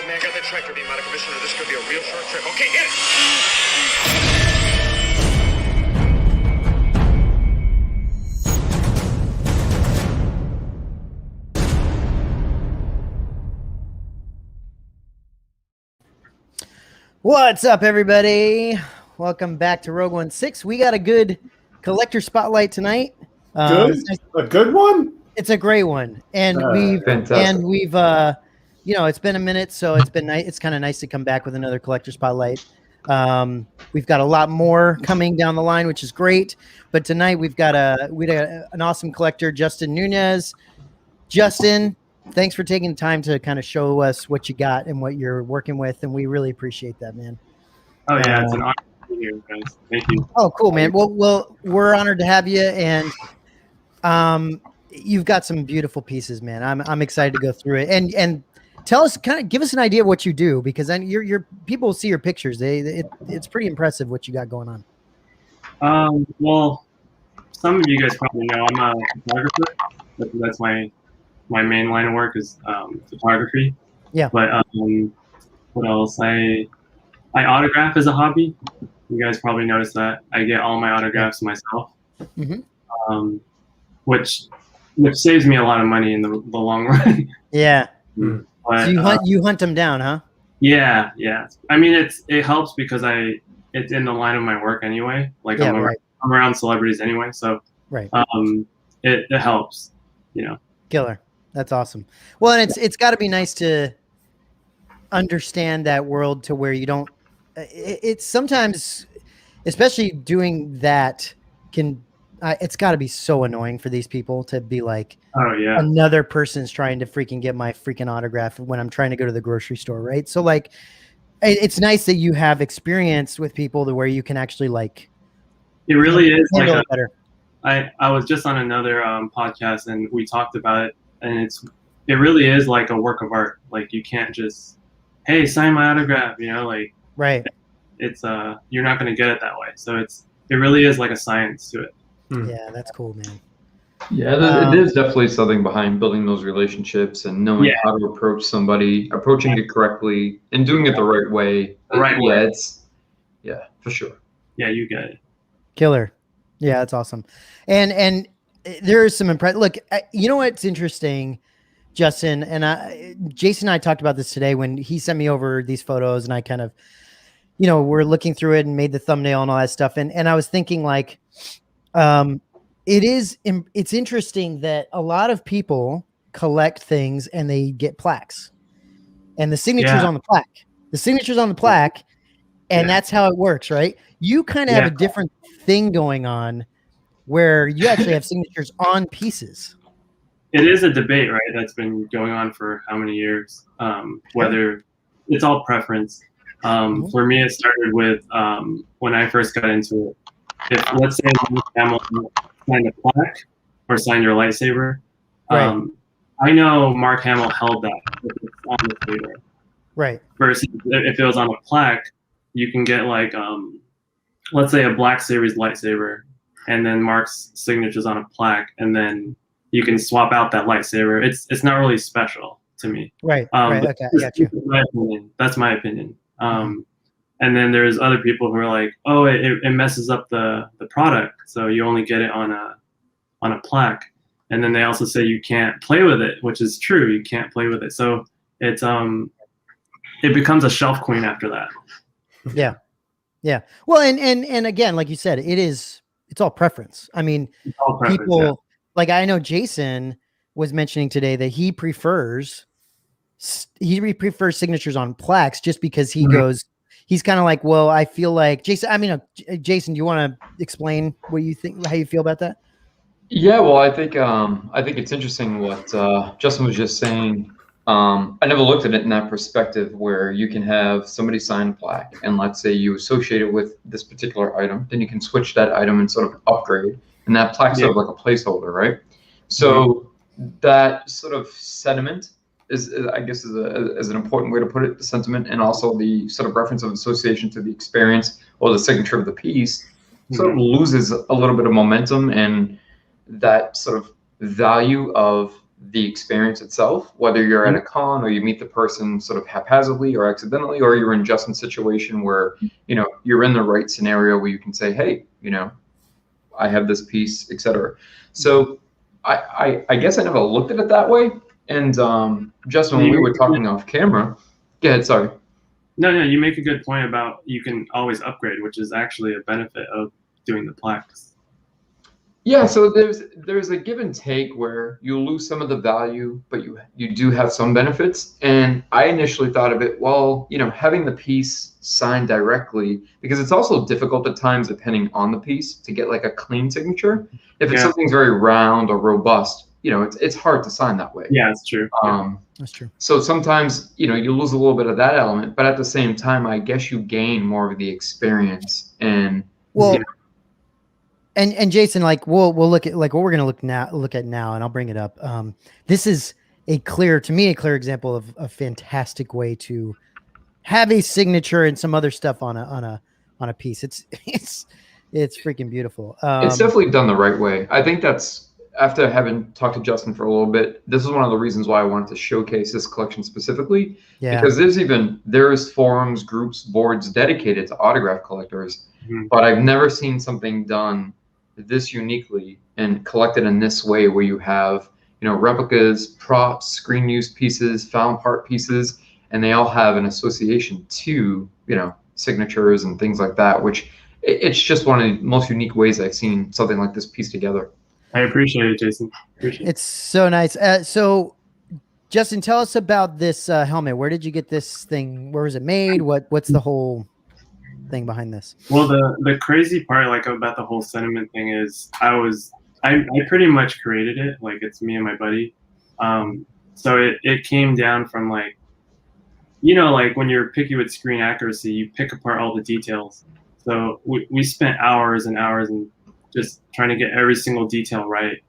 man, got that tractor beam out of commission, or this could be a real short trip. Okay, hit it! What's up, everybody? Welcome back to Rogue 16. We got a good collector spotlight tonight. A good one? It's a great one, and we've you know, it's been a minute, so it's been nice. It's kind of nice to come back with another collector spotlight. We've got a lot more coming down the line, which is great. But tonight we've got an awesome collector, Justin Nunez. Justin, thanks for taking the time to kind of show us what you got and what you're working with, and we really appreciate that, man. Oh yeah, it's an honor to be here, guys. Thank you. Oh, cool, man. Well, we're honored to have you, and you've got some beautiful pieces, man. I'm excited to go through it, and tell us, kind of give us an idea of what you do, because then your people will see your pictures. It's pretty impressive what you got going on. Well, some of you guys probably know I'm a photographer. That's my main line of work is photography. Yeah. But what else? I autograph as a hobby. You guys probably noticed that I get all my autographs myself, which saves me a lot of money in the long run. Yeah. But, so you hunt them down, huh? Yeah. I mean, it helps because it's in the line of my work anyway. Like I'm around celebrities anyway, so it helps, you know. Killer. That's awesome. Well, and it's got to be nice to understand that world to where you don't. It's sometimes, especially doing that, it's got to be so annoying for these people to be like, oh yeah, another person's trying to freaking get my freaking autograph when I'm trying to go to the grocery store, right? So like, it's nice that you have experience with people to where you can actually like. It really is like better. I was just on another podcast and we talked about it, and it really is like a work of art. Like you can't just, hey, sign my autograph, you know, like right. It's you're not going to get it that way. So it really is like a science to it. Yeah, that's cool, man. Yeah, there's definitely something behind building those relationships and knowing how to approach somebody, approaching it correctly, and doing it the right way. Yeah, for sure. Yeah, you get it. Killer. Yeah, that's awesome. And there is some Look, you know what's interesting, Justin, and Jason and I talked about this today when he sent me over these photos, and I kind of, you know, we're looking through it and made the thumbnail and all that stuff. And I was thinking like, it's interesting that a lot of people collect things and they get plaques, and the signature's on the plaque. And that's how it works, right? You kind of have a different thing going on where you actually have signatures on pieces. It is a debate, right? That's been going on for how many years? Whether it's all preference. For me, it started with when I first got into it. If let's say Hamill signed a plaque or signed your lightsaber, I know Mark Hamill held that if it's on the saber. Right. Versus if it was on a plaque, you can get like let's say a Black Series lightsaber, and then Mark's signature's on a plaque, and then you can swap out that lightsaber. It's not really special to me. Right. Okay, I got you. That's my opinion. And then there's other people who are like, oh, it messes up the product, so you only get it on a plaque. And then they also say you can't play with it, which is true. You can't play with it. So it's it becomes a shelf queen after that. Yeah. Well, and again, like you said, it's all preference. I mean, people like, I know Jason was mentioning today that he prefers signatures on plaques just because he goes, he's kind of like, well, I feel like Jason, do you want to explain what you think, how you feel about that? Yeah, well, I think it's interesting what Justin was just saying. I never looked at it in that perspective where you can have somebody sign a plaque, and let's say you associate it with this particular item, then you can switch that item and sort of upgrade, and that plaque's sort of like a placeholder, right? So that sort of sentiment is I guess is an important way to put it, the sentiment, and also the sort of reference of association to the experience or the signature of the piece sort of loses a little bit of momentum, and that sort of value of the experience itself, whether you're at a con or you meet the person sort of haphazardly or accidentally, or you're in Justin's situation where, you know, you're in the right scenario where you can say, hey, you know, I have this piece, etc. So I guess I never looked at it that way. And Justin, when we were talking off camera, go ahead, sorry. No, you make a good point about you can always upgrade, which is actually a benefit of doing the plaques. Yeah, so there's a give and take where you lose some of the value, but you do have some benefits. And I initially thought of it, well, you know, having the piece signed directly, because it's also difficult at times depending on the piece to get like a clean signature. If it's something very round or robust, you know, it's hard to sign that way. Yeah, it's true. That's true. So sometimes, you know, you lose a little bit of that element, but at the same time, I guess you gain more of the experience. And well, you know, and Jason, like we'll look at like what we're gonna look at now, and I'll bring it up. This is to me a clear example of a fantastic way to have a signature and some other stuff on a piece. It's freaking beautiful. It's definitely done the right way. I think that's, after having talked to Justin for a little bit, this is one of the reasons why I wanted to showcase this collection specifically. Yeah. Because there's forums, groups, boards dedicated to autograph collectors, but I've never seen something done this uniquely and collected in this way, where you have, you know, replicas, props, screen use pieces, found part pieces, and they all have an association to, you know, signatures and things like that, which it's just one of the most unique ways I've seen something like this pieced together. I appreciate it, Jason. It's so nice. So Justin, tell us about this helmet. Where did you get this thing? Where was it made? What's the whole thing behind this? Well, the crazy part, like, about the whole sentiment thing is I pretty much created it. Like, it's me and my buddy. So it came down from, like, you know, like when you're picky with screen accuracy, you pick apart all the details. So we spent hours and hours and just trying to get every single detail right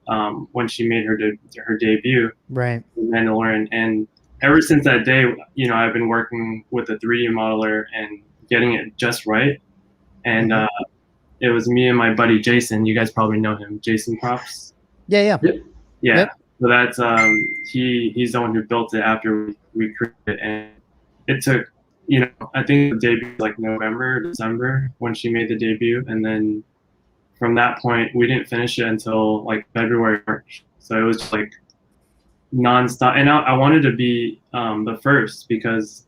when she made her debut, right, in Mandalorian. And ever since that day, you know, I've been working with a 3D modeler and getting it just right. And it was me and my buddy Jason. You guys probably know him, Jason Props. Yeah. Yep. So that's he's the one who built it after we created it, and it took, you know, I think the debut was like November, December when she made the debut, and then from that point we didn't finish it until like February, March. So it was just like nonstop, and I wanted to be the first because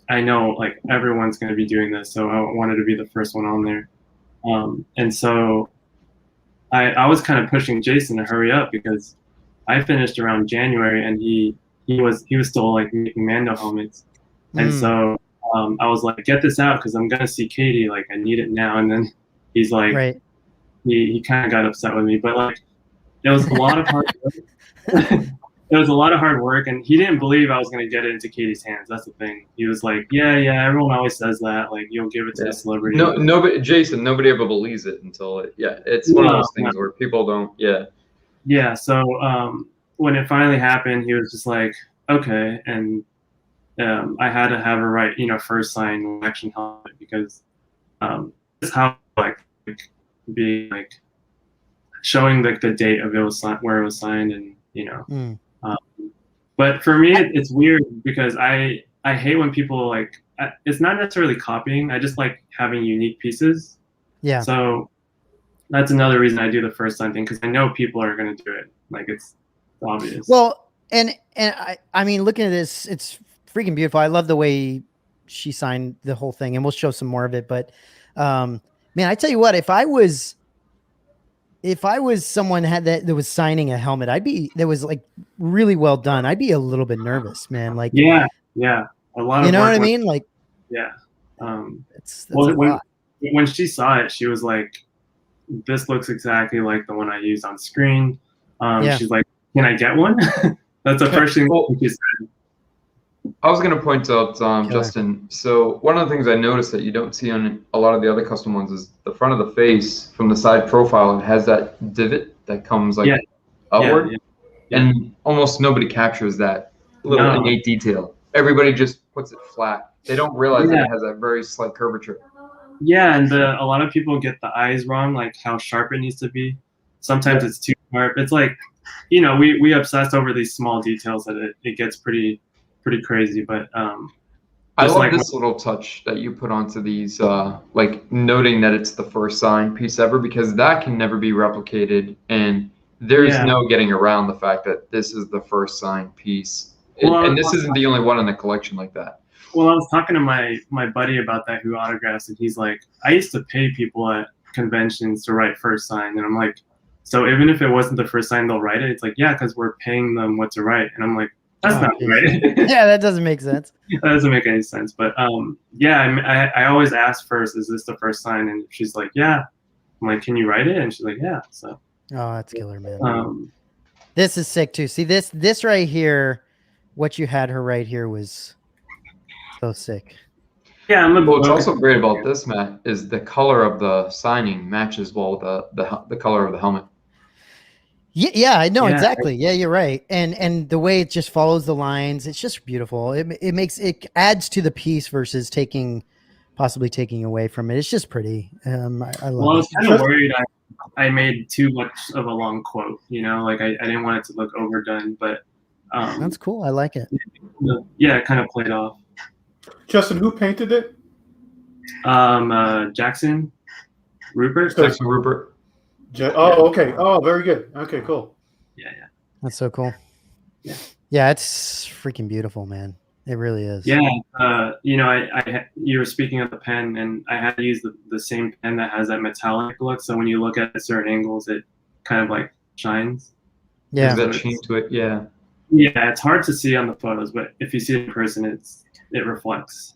I know like everyone's going to be doing this, so I wanted to be the first one on there. And so I was kind of pushing Jason to hurry up because I finished around January and he was still like making Mando helmets. And so I was like, get this out because I'm going to see Katie, like I need it now. And then he's like, right. he kind of got upset with me, but like it was a lot of hard work. It was a lot of hard work, and he didn't believe I was going to get it into Katie's hands. That's the thing. He was like, yeah, everyone always says that. Like, you'll give it to the celebrity. Nobody, Jason, nobody ever believes it until it's one of those things where people don't, Yeah, so when it finally happened, he was just like, okay. And I had to have her write, you know, first sign action helmet because it's how, like, be, like, showing, like, the date of where it was signed and, you know. But for me, it's weird because I hate when people like, it's not necessarily copying. I just like having unique pieces. Yeah. So that's another reason I do the first sign thing because I know people are going to do it. Like it's obvious. Well, and I mean, looking at this, it's freaking beautiful. I love the way she signed the whole thing, and we'll show some more of it. But man, I tell you what, if I was someone that was signing a helmet, that was like really well done, I'd be a little bit nervous, man. Like, yeah. A lot of, you know what I mean? Like, yeah. That's when she saw it, she was like, this looks exactly like the one I used on screen. She's like, can I get one? That's the first thing she said. I was going to point out, Justin, so one of the things I noticed that you don't see on a lot of the other custom ones is the front of the face from the side profile. It has that divot that comes like upward, and almost nobody captures that little innate detail. Everybody just puts it flat. They don't realize that it has a very slight curvature. Yeah, and a lot of people get the eyes wrong, like how sharp it needs to be. Sometimes it's too sharp. It's like we obsess over these small details that it gets pretty crazy. But I love like this little touch that you put onto these, like noting that it's the first signed piece ever, because that can never be replicated, and there's no getting around the fact that this is the first signed piece, and this isn't the only one in the collection like that. Well, I was talking to my buddy about that who autographs, and he's like, I used to pay people at conventions to write first sign, and I'm like, so even if it wasn't the first sign, they'll write it. It's like, yeah, because we're paying them what to write, and I'm like, that's not right. Yeah, that doesn't make sense. That doesn't make any sense. But I always ask first, is this the first sign? And she's like, yeah. I'm like, can you write it? And she's like, yeah. So. Oh, that's killer, man. This is sick too. See this right here, what you had her right here was so sick. Yeah, what's also great about this, Matt, is the color of the signing matches well with the color of the helmet. Yeah, I know exactly. Yeah, you're right. And the way it just follows the lines, it's just beautiful. It adds to the piece versus possibly taking away from it. It's just pretty. I love it. I was kind of worried I made too much of a long quote, like I didn't want it to look overdone, but that's cool. I like it. Yeah, it kind of played off. Justin, who painted it? Jackson Rupert. Jackson Rupert. Oh, okay. Oh, very good. Okay, cool. Yeah. That's so cool. Yeah, it's freaking beautiful, man. It really is. Yeah. You were speaking of the pen, and I had to use the same pen that has that metallic look. So when you look at certain angles, it kind of like shines. Yeah. There's that sheen to it. Yeah. Yeah, it's hard to see on the photos, but if you see it in person, it reflects.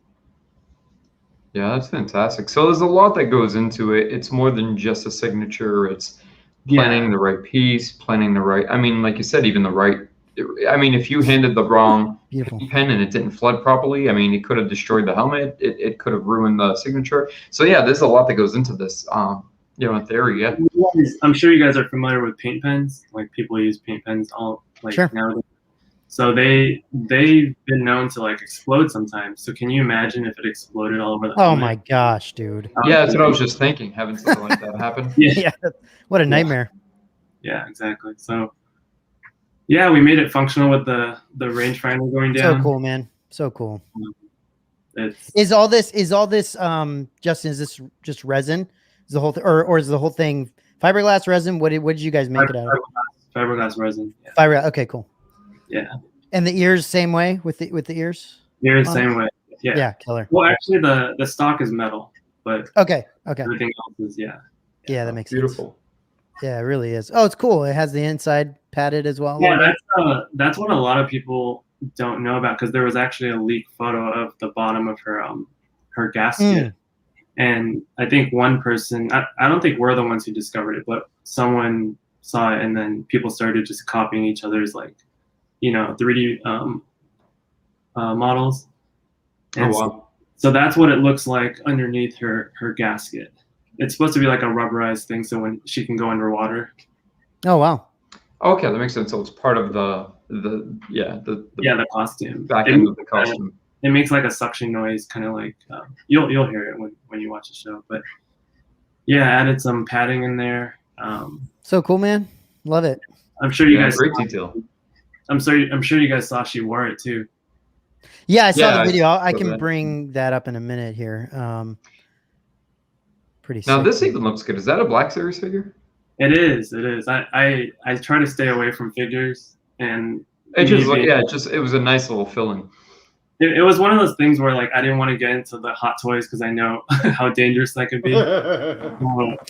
Yeah, that's fantastic. So there's a lot that goes into it. It's more than just a signature. It's planning the right piece, planning the right. I mean, like you said, even the right. I mean, if you handed the wrong pen and it didn't flood properly, I mean, it could have destroyed the helmet. It could have ruined the signature. So yeah, there's a lot that goes into this. In theory, yeah. I'm sure you guys are familiar with paint pens. Like people use paint pens nowadays. So they've been known to like explode sometimes. So can you imagine if it exploded all over the helmet? My gosh, dude. Yeah, that's what I was just thinking, having something like that happen. Yeah. What a nightmare. Yeah, exactly. So yeah, we made it functional with the rangefinder going down. So cool, man. So cool. Is all this Justin, is this just resin? Is the whole or is the whole thing fiberglass resin? What did you guys make it out of? Fiberglass resin. Yeah. Fiberglass. Okay, cool. Yeah. And the ears same way with the ears? Ears same way. Yeah. Yeah, killer. Well, actually the stock is metal, but okay. Everything else is Yeah, that makes beautiful. Sense. Yeah, it really is. Oh, it's cool. It has the inside padded as well. Yeah, that's what a lot of people don't know about, because there was actually a leaked photo of the bottom of her gasket. And I think one person, I don't think we're the ones who discovered it, but someone saw it, and then people started just copying each other's 3D models. And wow. So that's what it looks like underneath her gasket. It's supposed to be like a rubberized thing, so when she can go underwater. Oh wow. Okay, that makes sense. So it's part of the costume. Back end of the costume. It makes like a suction noise, kind of like you'll hear it when you watch the show. But yeah, added some padding in there. So cool, man. Love it. I'm sure you guys great detail. I'm sure you guys saw she wore it too. Yeah, I saw the video. I can bring that up in a minute here. Pretty sick. Now this even looks good. Is that a Black Series figure? It is. I try to stay away from figures, and it was a nice little fill-in. It was one of those things where like I didn't want to get into the hot toys because I know how dangerous that could be.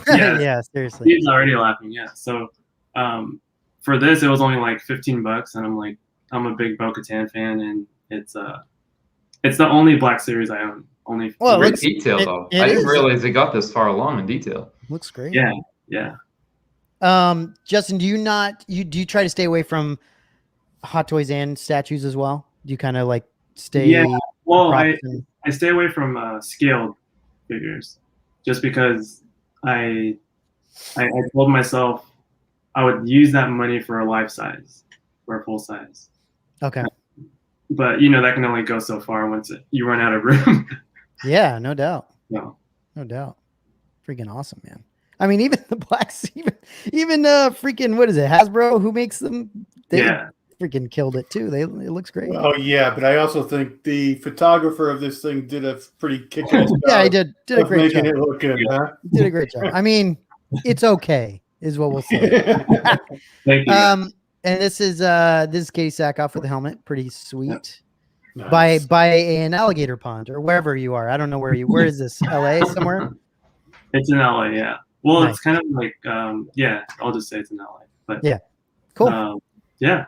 Yeah, seriously. He's already laughing. Yeah. So for this, it was only like $15, and I'm like, I'm a big Bo-Katan fan, and it's the only Black Series I own. Great detail though. I didn't realize they got this far along in detail. Looks great. Yeah. Justin, do you try to stay away from hot toys and statues as well? Do you kind of like stay? Yeah. Well, I stay away from scaled figures just because I told myself I would use that money for a life size or a full size. Okay. But that can only go so far once you run out of room. Yeah, no doubt. No doubt. Freaking awesome, man. I mean, even the blacks, even freaking what is it, Hasbro, who makes them? They freaking killed it too. It looks great. Oh yeah, but I also think the photographer of this thing did a pretty kick-ass job. Yeah, he did a great job. Making it look good, huh? Did a great job. I mean, it's okay, is what we'll say. Thank you. And this is Katie Sackhoff with the helmet. Pretty sweet. Nice. By an alligator pond or wherever you are. I don't know where is this? LA somewhere? It's in LA, yeah. Well, Nice. It's kind of like I'll just say it's in LA. But yeah. Cool. Yeah.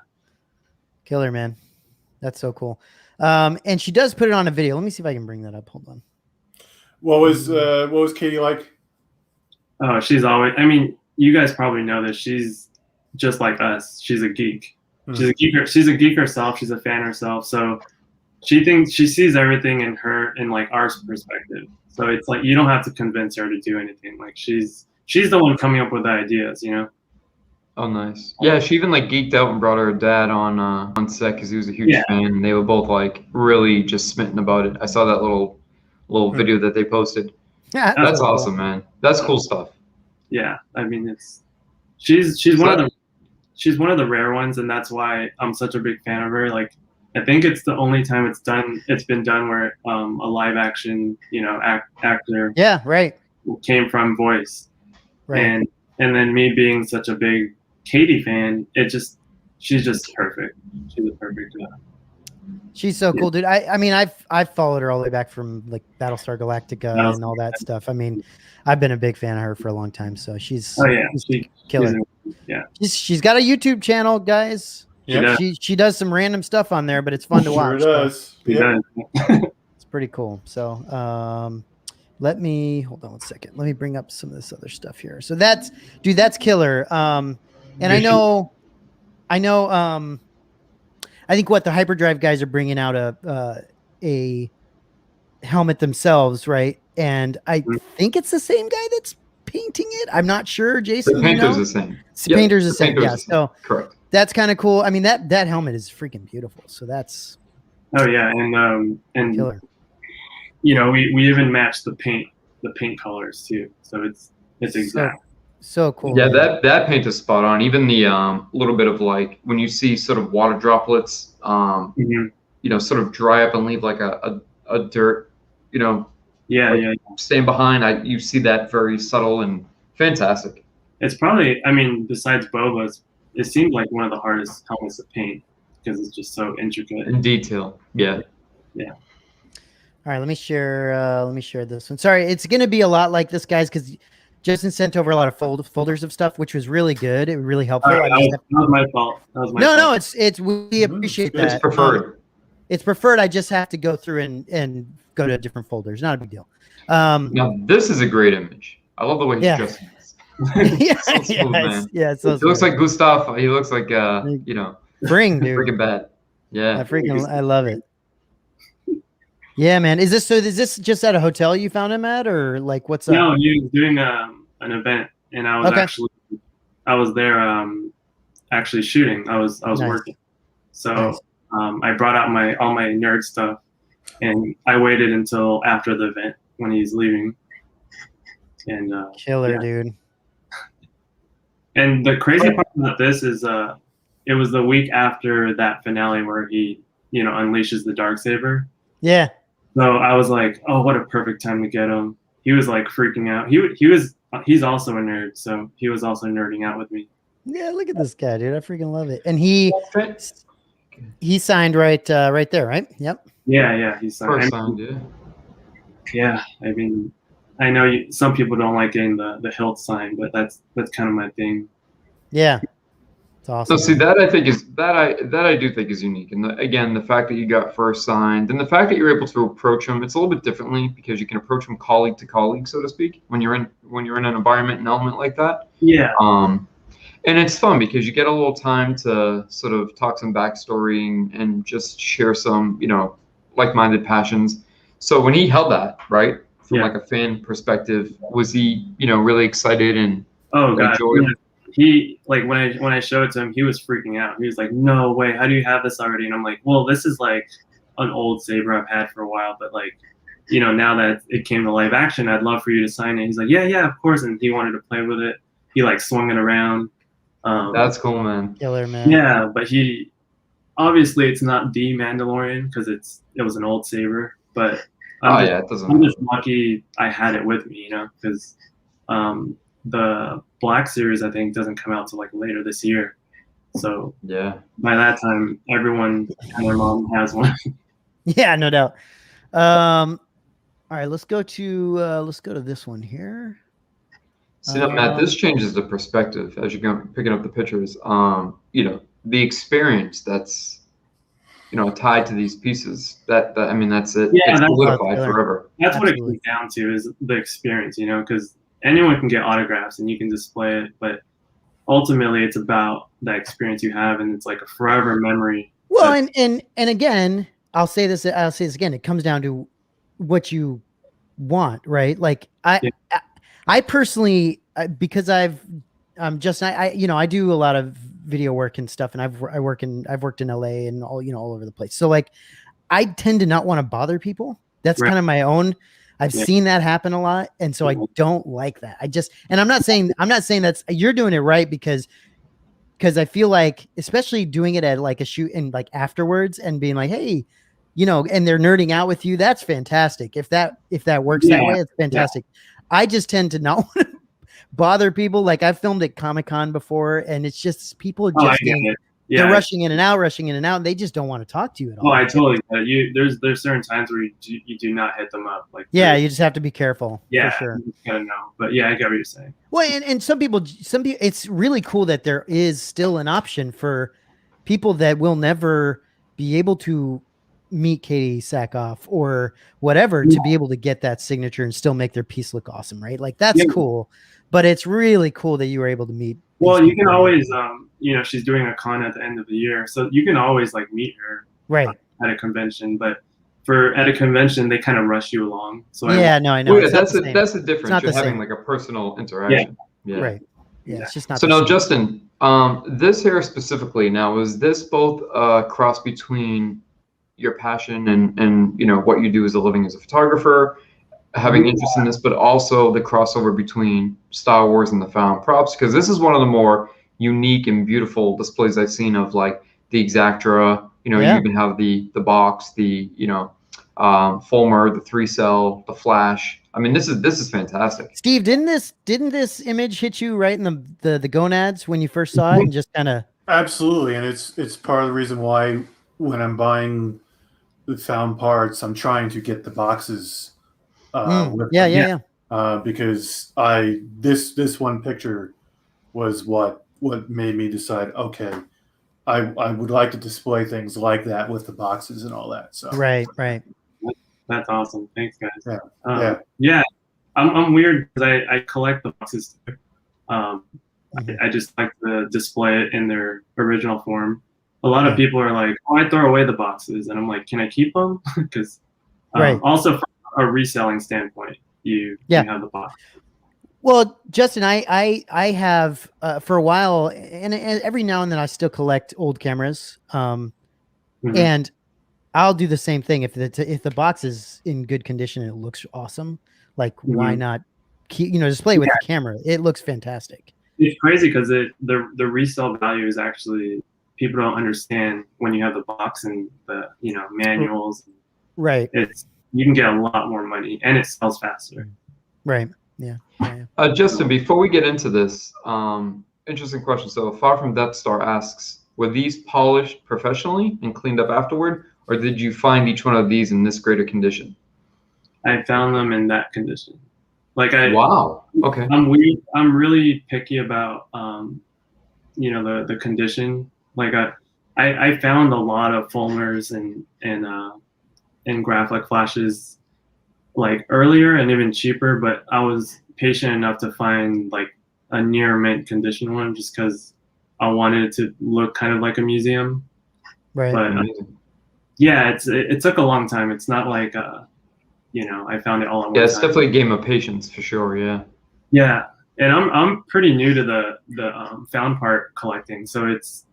Killer, man. That's so cool. And she does put it on a video. Let me see if I can bring that up. Hold on. What was Katie like? Oh, she's always, I mean, you guys probably know this. She's just like us. She's a geek. She's a geek. She's a geek herself. She's a fan herself. So she sees everything in like our perspective. So it's like you don't have to convince her to do anything. Like she's the one coming up with the ideas, you know. Oh, nice. Yeah, she even like geeked out and brought her dad on set because he was a huge fan, and they were both like really just smitten about it. I saw that little video that they posted. Yeah, that's awesome, man. That's cool stuff. Yeah, I mean she's one of the rare ones, and that's why I'm such a big fan of her. Like I think it's the only time it's been done where a live action, you know, actor came from voice. Right. And then me being such a big Katie fan, she's just perfect. She's a perfect She's so cool, dude. I mean, I've followed her all the way back from like Battlestar Galactica and all that stuff. I mean, I've been a big fan of her for a long time. So she's killer. She's got a YouTube channel, guys. Yeah, she does some random stuff on there, but it's fun to watch. Sure does. Yeah, it's pretty cool. So let me hold on one second. Let me bring up some of this other stuff here. So that's killer. And I know. I think what the Hyperdrive guys are bringing out a helmet themselves, right? And I think it's the same guy that's painting it. I'm not sure, Jason. The painter's the same. Painter's the same. Yeah. So correct. That's kind of cool. I mean, that helmet is freaking beautiful. So that's. Oh yeah, and killer. You know, we even match the paint colors too. So it's exact. So cool. Yeah, that paint is spot on. Even the little bit of like when you see sort of water droplets, you know, sort of dry up and leave like a dirt, you know. Yeah, like staying behind, you see that very subtle and fantastic. It's probably, I mean, besides Boba's, it seemed like one of the hardest helmets to paint because it's just so intricate. In detail. Yeah. Yeah. All right, let me share this one. Sorry, it's going to be a lot like this, guys, because Justin sent over a lot of folders of stuff, which was really good. It was really helpful. Right, that was my fault. No, it's we appreciate that. It's preferred. It's preferred. I just have to go through and go to different folders. Not a big deal. Now this is a great image. I love the way he's dressed. So smooth, man. So he looks like Gustav. He looks like you know, Bring, dude. freaking bad. Yeah, I love it. Yeah, man. Is this just at a hotel you found him at, or like what's up? No, he was doing an event, and I was there actually shooting. I was working, so I brought out all my nerd stuff, and I waited until after the event when he's leaving. And killer, dude. And the crazy part about this is it was the week after that finale where he, you know, unleashes the Darksaber. Yeah. So I was like, oh, what a perfect time to get him. He was like freaking out. He's also a nerd, so he was also nerding out with me. Yeah, look at this guy, dude. I freaking love it. And he signed right there, right? Yep. Yeah, he signed. Yeah, I mean, I know some people don't like getting the hilt sign, but that's kind of my thing. Yeah. It's awesome. So see, that I think is I do think is unique, and again, the fact that you got first signed, and the fact that you're able to approach them, it's a little bit differently because you can approach them colleague to colleague, so to speak, when you're in an environment and element like that. Yeah. And it's fun because you get a little time to sort of talk some backstory and just share some, you know, like-minded passions. So when he held that, right, from like a fan perspective, was he, you know, really excited and enjoyed? He, like, when I showed it to him, he was freaking out. He was like, no way, how do you have this already? And I'm like, well, this is like an old saber I've had for a while, but like now that it came to live action, I'd love for you to sign it. He's like, yeah, of course. And he wanted to play with it. He like swung it around. That's cool, man. Killer, man. Yeah, but obviously it's not the Mandalorian because it was an old saber, but it doesn't I'm matter. just lucky I had it with me, because the Black Series I think doesn't come out till like later this year. So Yeah. by that time, everyone and their mom has one. Yeah, no doubt. All right, let's go to this one here. See, now, Matt, this changes the perspective as you go picking up the pictures. The experience that's tied to these pieces. That I mean, that's it. Yeah, it's that's solidified forever. That's Absolutely. what it comes down to is the experience, because anyone can get autographs and you can display it, but ultimately it's about that experience you have, and it's like a forever memory. Well, and again, I'll say this again. It comes down to what you want, right? Like I personally, because I've Justin, I do a lot of video work and stuff, and I've worked in LA and all over the place. So like, I tend to not want to bother people. That's kind of my own. I've seen that happen a lot, and so I don't like that. And I'm not saying that's you're doing it right because I feel like, especially doing it at like a shoot and like afterwards and being like, hey, and they're nerding out with you. That's fantastic. If that works that way, it's fantastic. I just tend to not want to bother people. Like I've filmed at Comic-Con before, and it's just people just they're rushing in and out, and they just don't want to talk to you at all. Oh, I totally get it. There's certain times where you do not hit them up. Like you just have to be careful. Yeah, for sure. You gotta know. But yeah, I get what you're saying. Well, and some people, it's really cool that there is still an option for people that will never be able to meet Katie Sackhoff or whatever to be able to get that signature and still make their piece look awesome, right? Like that's cool, but it's really cool that you were able to meet. Well, you can always, she's doing a con at the end of the year, so you can always like meet her at a convention. But at a convention, they kind of rush you along. So I know. Well, that's the difference. You're having like a personal interaction. Yeah. Right. Yeah, it's just not. So now, Justin, this here specifically, now is this both a cross between your passion and what you do as a living as a photographer, having interest in this, but also the crossover between Star Wars and the found props? Because this is one of the more unique and beautiful displays I've seen of like the Exactra. You even have the box, the Fulmer, the 3-cell, the flash. I mean, this is fantastic. Steve, didn't this image hit you right in the gonads when you first saw it, and just kind of? Absolutely, and it's part of the reason why when I'm buying the found parts, I'm trying to get the boxes. With them. Because this one picture was what made me decide, okay, I would like to display things like that with the boxes and all that. So right. That's awesome. Thanks, guys. Yeah. I'm weird because I collect the boxes too. I just like to display it in their original form. A lot of people are like, "Oh, I throw away the boxes," and I'm like, "Can I keep them?" Because also from a reselling standpoint, you have the box. Well, Justin, I have for a while, and every now and then I still collect old cameras, and I'll do the same thing if the box is in good condition and it looks awesome. Like, why not display it with the camera? It looks fantastic. It's crazy because the resale value is actually, people don't understand when you have the box and the manuals. Right. You can get a lot more money and it sells faster. Right. Yeah. Justin, before we get into this, interesting question. So Far From Death Star asks, were these polished professionally and cleaned up afterward, or did you find each one of these in this greater condition? I found them in that condition. Wow. Okay. I'm really picky about the condition. Like I found a lot of Fulmers and Graphic flashes like earlier and even cheaper, but I was patient enough to find like a near mint condition one just because I wanted it to look kind of like a museum. Right. But it took a long time. It's not like I found it all at one time. Yeah, it's definitely a game of patience for sure. Yeah. Yeah, and I'm pretty new to the found part collecting, so it's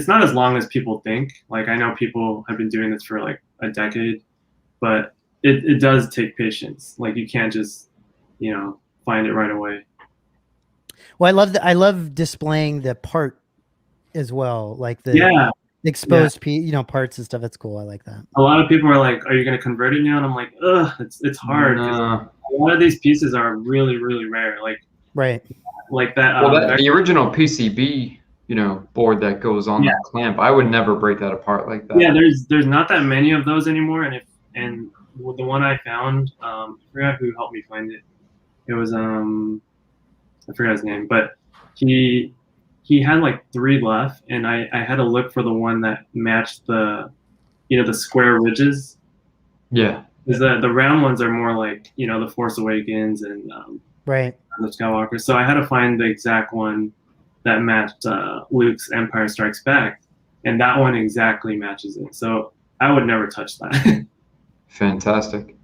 not as long as people think. Like I know people have been doing this for like a decade, but it does take patience. Like you can't just, find it right away. Well, I love displaying the part as well, like the exposed parts and stuff. That's cool. I like that. A lot of people are like, "Are you going to convert it now?" And I'm like, "Ugh, it's hard. A lot of these pieces are really, really rare. Like that. Well, the original PCB, board that goes on that clamp, I would never break that apart like that. Yeah, there's not that many of those anymore, and the one I found, I forgot who helped me find it. It was I forgot his name, but he had like 3 left, and I had to look for the one that matched the square ridges. Yeah, because the round ones are more like the Force Awakens and the Skywalker. So I had to find the exact one that matched Luke's Empire Strikes Back, and that one exactly matches it. So I would never touch that. Fantastic.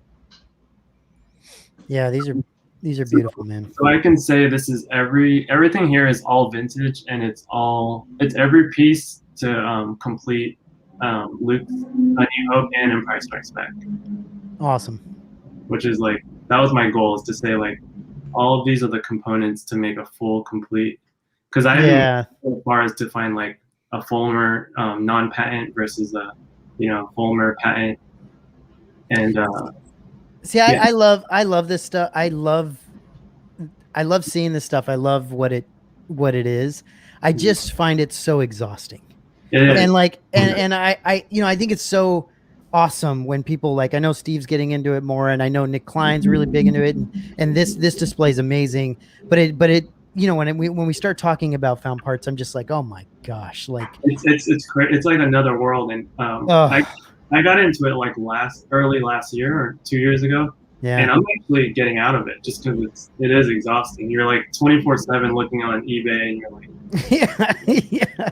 Yeah, these are beautiful, man. So I can say this is everything here is all vintage, and it's every piece to complete Luke's A New Hope and Empire Strikes Back. Awesome. Which is like, that was my goal, is to say like all of these are the components to make a full complete. Because I haven't gone as far as to find like a Fulmer non-patent versus a Fulmer patent. And see, I love this stuff. I love seeing this stuff. I love what it is. I just find it so exhausting. And like, and I think it's so awesome when people, like, I know Steve's getting into it more, and I know Nick Klein's really big into it, and this display is amazing. But it when we start talking about found parts, I'm just like, oh my gosh, like it's like another world. And I got into it like early last year or 2 years ago. Yeah. And I'm actually getting out of it just because it is exhausting. You're like 24/7 looking on eBay, and you're like, yeah.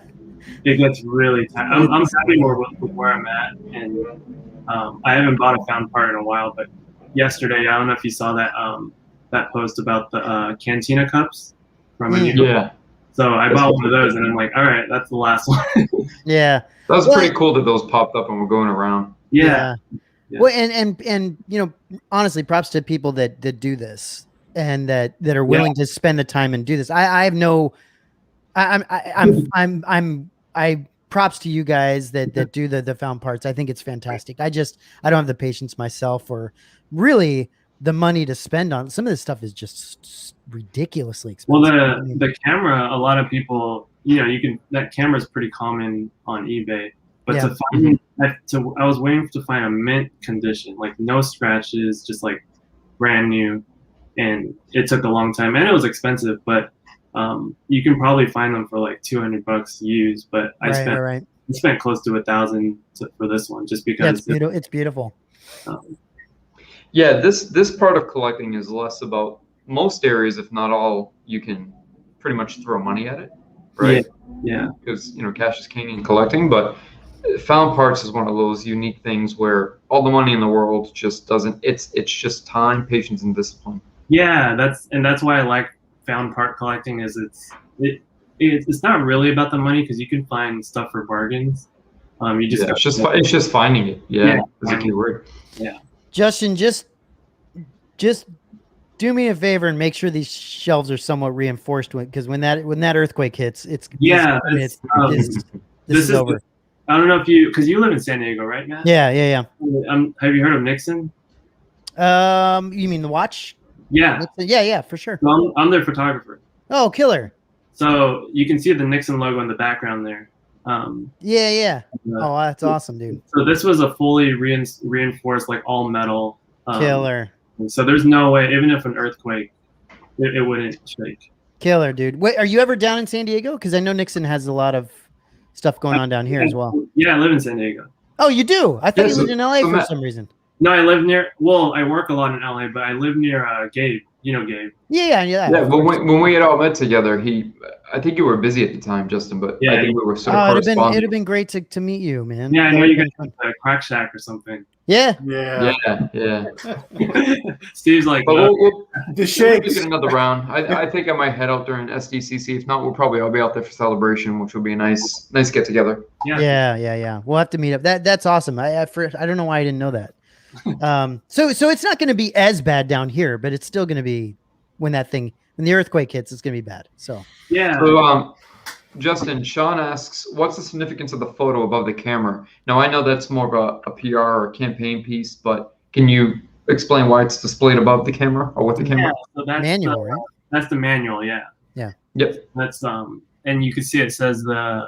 It gets really tight. I'm happy with where I'm at, and I haven't bought a found part in a while. But yesterday, I don't know if you saw that post about the Cantina cups from a new. Yeah. So I bought one of those, and I'm like, all right, that's the last one. Yeah. That was pretty cool that those popped up and were going around. Yeah. Well, and honestly, props to people that do this and that are willing to spend the time and do this. I props to you guys that do the found parts. I think it's fantastic. I don't have the patience myself, or really the money to spend on some of this stuff is just ridiculously expensive. Well, the camera, a lot of people, that camera is pretty common on eBay, but I was waiting to find a mint condition, like no scratches, just like brand new, and it took a long time, and it was expensive, but you can probably find them for like $200 used, but I spent close to $1,000 for this one, just because it's beautiful. This part of collecting is less about, most areas, if not all, you can pretty much throw money at it, right? Yeah. Because cash is king in collecting, but found parts is one of those unique things where all the money in the world just doesn't. It's just time, patience, and discipline. Yeah, that's why I like found part collecting. Is it's not really about the money, because you can find stuff for bargains. It's just finding it. Yeah, that's a key word. Yeah. Justin, just do me a favor and make sure these shelves are somewhat reinforced, because when that earthquake hits, this is over. I don't know if because you live in San Diego, right, Matt? Yeah. Have you heard of Nixon? You mean the watch? Yeah. Yeah, for sure. So I'm their photographer. Oh, killer. So you can see the Nixon logo in the background there. Yeah. Oh, that's awesome, dude. So this was a fully reinforced, like all metal. Killer. So there's no way, even if an earthquake, it wouldn't shake. Killer, dude. Wait, are you ever down in San Diego? Because I know Nixon has a lot of stuff going on down here as well. Yeah, I live in San Diego. Oh, you do? I thought you lived in LA for some reason. No, I live near. Well, I work a lot in LA, but I live near Gabe. You know Gabe. Yeah. Yeah. When we had all met together, I think you were busy at the time, Justin. But I think we were sort of corresponding. It'd have been great to meet you, man. Yeah, I know you guys went to Crack Shack or something. Yeah. Steve's like, the shake. We'll get another round. I think I might head out during SDCC. If not, I'll be out there for celebration, which will be a nice get together. Yeah. We'll have to meet up. That's awesome. I don't know why I didn't know that. So it's not going to be as bad down here, but it's still going to be when the earthquake hits, it's going to be bad. So yeah. So, Justin, Sean asks, what's the significance of the photo above the camera? Now, I know that's more of a PR or campaign piece, but can you explain why it's displayed above the camera or with the camera? So that's manual, right? That's the manual. Yeah. Yeah. Yep. That's and you can see it says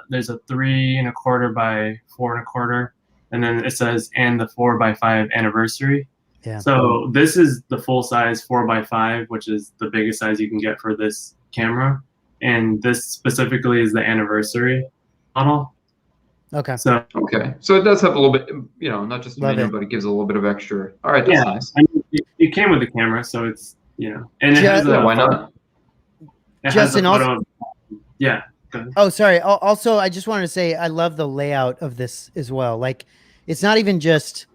there's a 3 1/4 by 4 1/4, and then it says and the 4 by 5 anniversary. Yeah. So this is the full size 4 by 5, which is the biggest size you can get for this camera, and this specifically is the anniversary model. Okay. So it does have a little bit, not just Love manual, it. but it gives a little bit of extra. All right, that's nice. I mean, it came with the camera, so it's and it has why not? Justin, also, yeah. Go ahead. Oh, sorry. Also, I just wanted to say I love the layout of this as well. Like, it's not even just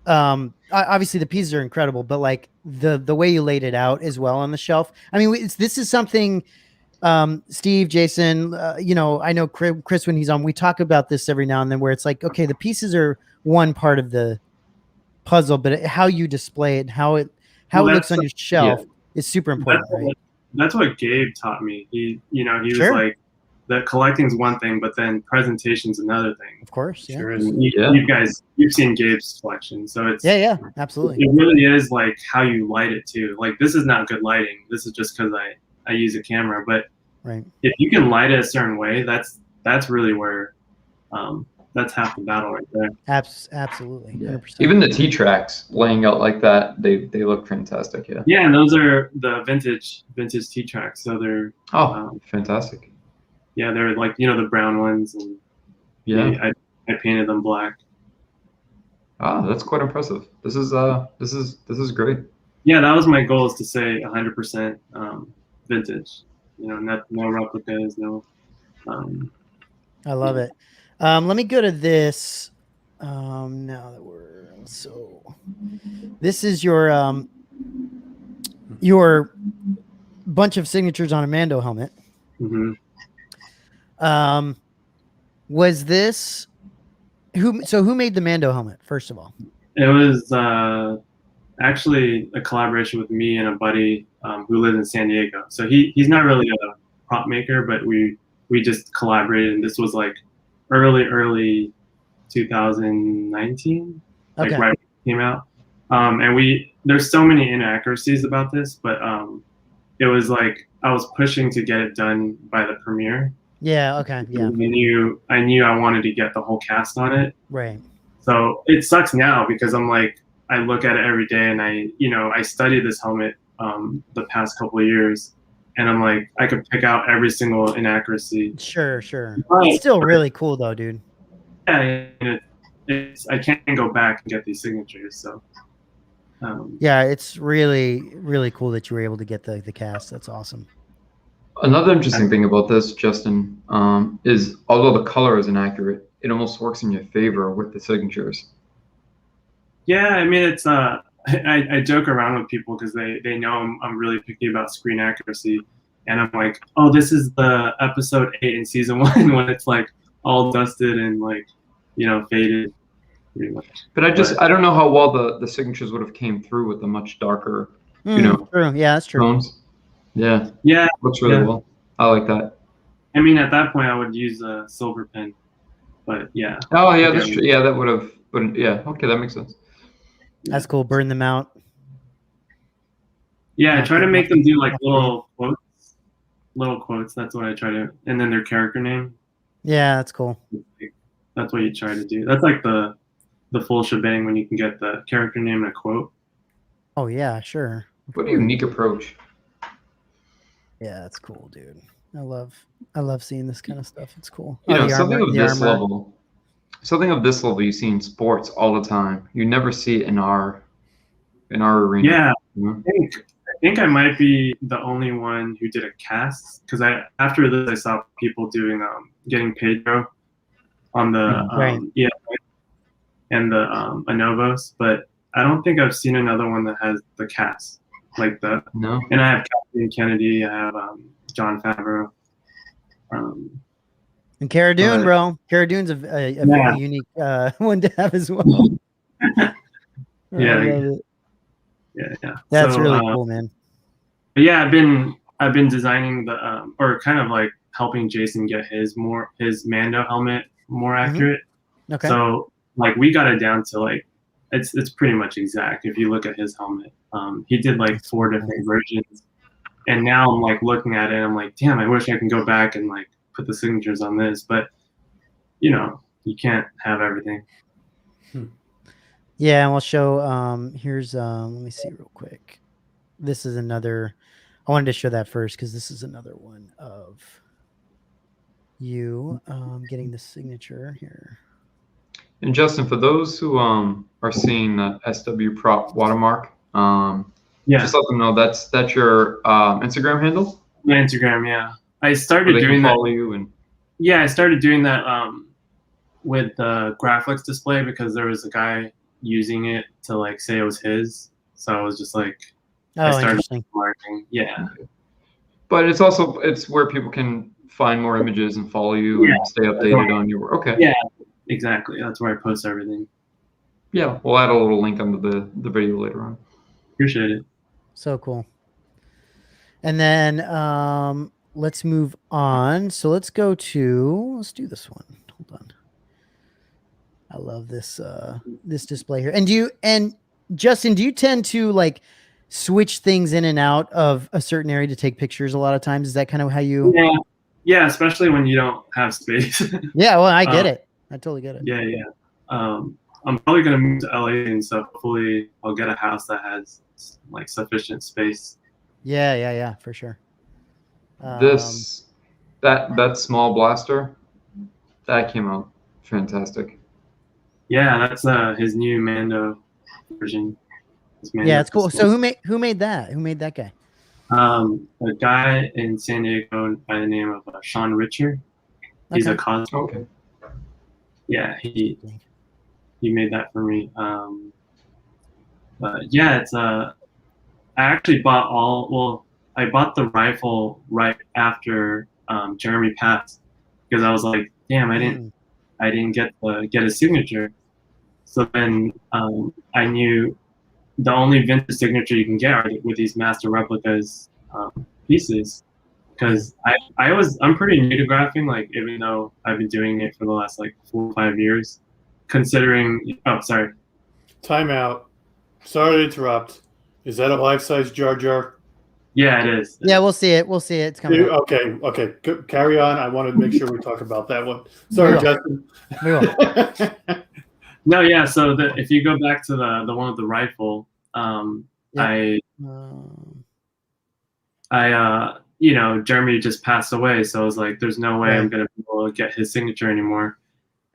obviously the pieces are incredible, but like the way you laid it out as well on the shelf. I mean, this is something Steve, Jason, I know Chris when he's on, we talk about this every now and then where it's like, okay, the pieces are one part of the puzzle, but how you display it, how it looks on your shelf is super important, right? That's what Gabe taught me. He was Sure. like, that collecting's one thing, but then presentation's another thing. Of course, yeah. Sure is. You've seen Gabe's collection, so it's Yeah, absolutely. It really is like how you light it too. Like, this is not good lighting. This is just because I use a camera, but right. If you can light it a certain way, that's really where that's half the battle right there. Absolutely. 100%. Even the T-tracks laying out like that, they look fantastic. Yeah. Yeah, and those are the vintage T-tracks. So they're fantastic. Yeah, they're like the brown ones, and I painted them black. Ah, that's quite impressive. This is great. Yeah, that was my goal, is to say 100% vintage. No replicas, no. I love it. Let me go to this. Now that this is your bunch of signatures on a Mando helmet. Mm-hmm. Was this who made the Mando helmet, first of all? It was actually a collaboration with me and a buddy who lives in San Diego. So he's not really a prop maker, but we just collaborated, and this was like early 2019, like right when it came out. And there's so many inaccuracies about this, but it was like I was pushing to get it done by the premiere. Yeah. Okay. Yeah. I knew I wanted to get the whole cast on it. Right. So it sucks now because I'm like, I look at it every day, and I studied this helmet the past couple of years, and I'm like, I could pick out every single inaccuracy. Sure. It's still really cool though, dude. Yeah, I can't go back and get these signatures. So. Yeah, it's really, really cool that you were able to get the cast. That's awesome. Another interesting thing about this, Justin, is although the color is inaccurate, it almost works in your favor with the signatures. Yeah, I mean, it's I joke around with people because they know I'm really picky about screen accuracy, and I'm like, oh, this is the episode 8 in season 1 when it's like all dusted and like faded. Pretty much. But I don't know how well the signatures would have came through with the much darker, True. Yeah, that's true. tones. Yeah. Yeah. Looks really well. I like that. I mean, at that point, I would use a silver pen, but yeah. Oh yeah, that's true. Yeah, that would have. But yeah, okay, that makes sense. That's cool. Burn them out. Yeah, I try to make them do like little quotes. That's what I try to, and then their character name. Yeah, that's cool. That's what you try to do. That's like the full shebang when you can get the character name and a quote. Oh yeah, sure. What a unique approach. Yeah, that's cool, dude. I love seeing this kind of stuff. It's cool. Something of this level you see in sports all the time. You never see it in our arena. Yeah, I think I might be the only one who did a cast, because after this I saw people doing getting Pedro on the and the Anovos, but I don't think I've seen another one that has the cast like that. No. And I have Kathleen Kennedy. I have John Favreau. And Cara Dune, bro. Cara Dune's a very unique one to have as well. Yeah, I love it. yeah. That's So, really cool, man. But yeah, I've been designing the or kind of like helping Jason get his Mando helmet more accurate. Okay. So like we got it down to like it's pretty much exact if you look at his helmet. He did like That's 4 cool. different versions, and now I'm like looking at it and I'm like, damn, I wish I can go back and like put the signatures on this, but you know, you can't have everything. Yeah, and we'll show here's let me see real quick. This is another, I wanted to show that first because this is another one of you getting the signature here. And Justin, for those who are seeing the SW Prop watermark, just let them know that's your Instagram handle. My Instagram, yeah. I started doing that. Follow you and yeah, I started doing that with the graphics display because there was a guy using it to like say it was his, so I was just like, I started marketing. Yeah. But it's where people can find more images and follow you and stay updated on your work. Okay. Yeah, exactly. That's where I post everything. Yeah, we'll add a little link under the video later on. Appreciate it. So cool. And then let's move on. So let's do this one. Hold on. I love this this display here. And Justin, do you tend to like switch things in and out of a certain area to take pictures a lot of times? Is that kind of how you? Yeah, especially when you don't have space. Yeah, well, I get it. I totally get it. Yeah. I'm probably gonna move to LA, and so hopefully I'll get a house that has like sufficient space. Yeah, for sure. That small blaster, that came out fantastic. Yeah, that's his new Mando version. Yeah, it's cool. So who made that? Who made that guy? A guy in San Diego by the name of Sean Richer. He's a cosplayer. Okay. Yeah, he made that for me. But yeah, it's I actually bought I bought the rifle right after Jeremy passed because I was like, damn, I didn't get a signature. So then I knew the only vintage signature you can get are with these master replicas pieces. Because I'm pretty new to graphing, like even though I've been doing it for the last like 4 or 5 years. Considering, sorry. Time out. Sorry to interrupt. Is that a life-size Jar Jar? Yeah, it is. Yeah, we'll see it. It's coming up. Okay. Carry on. I want to make sure we talk about that one. Sorry, Justin. We will. No, yeah. So if you go back to the one with the rifle, you know, Jeremy just passed away, so I was like, there's no way I'm gonna be able to get his signature anymore.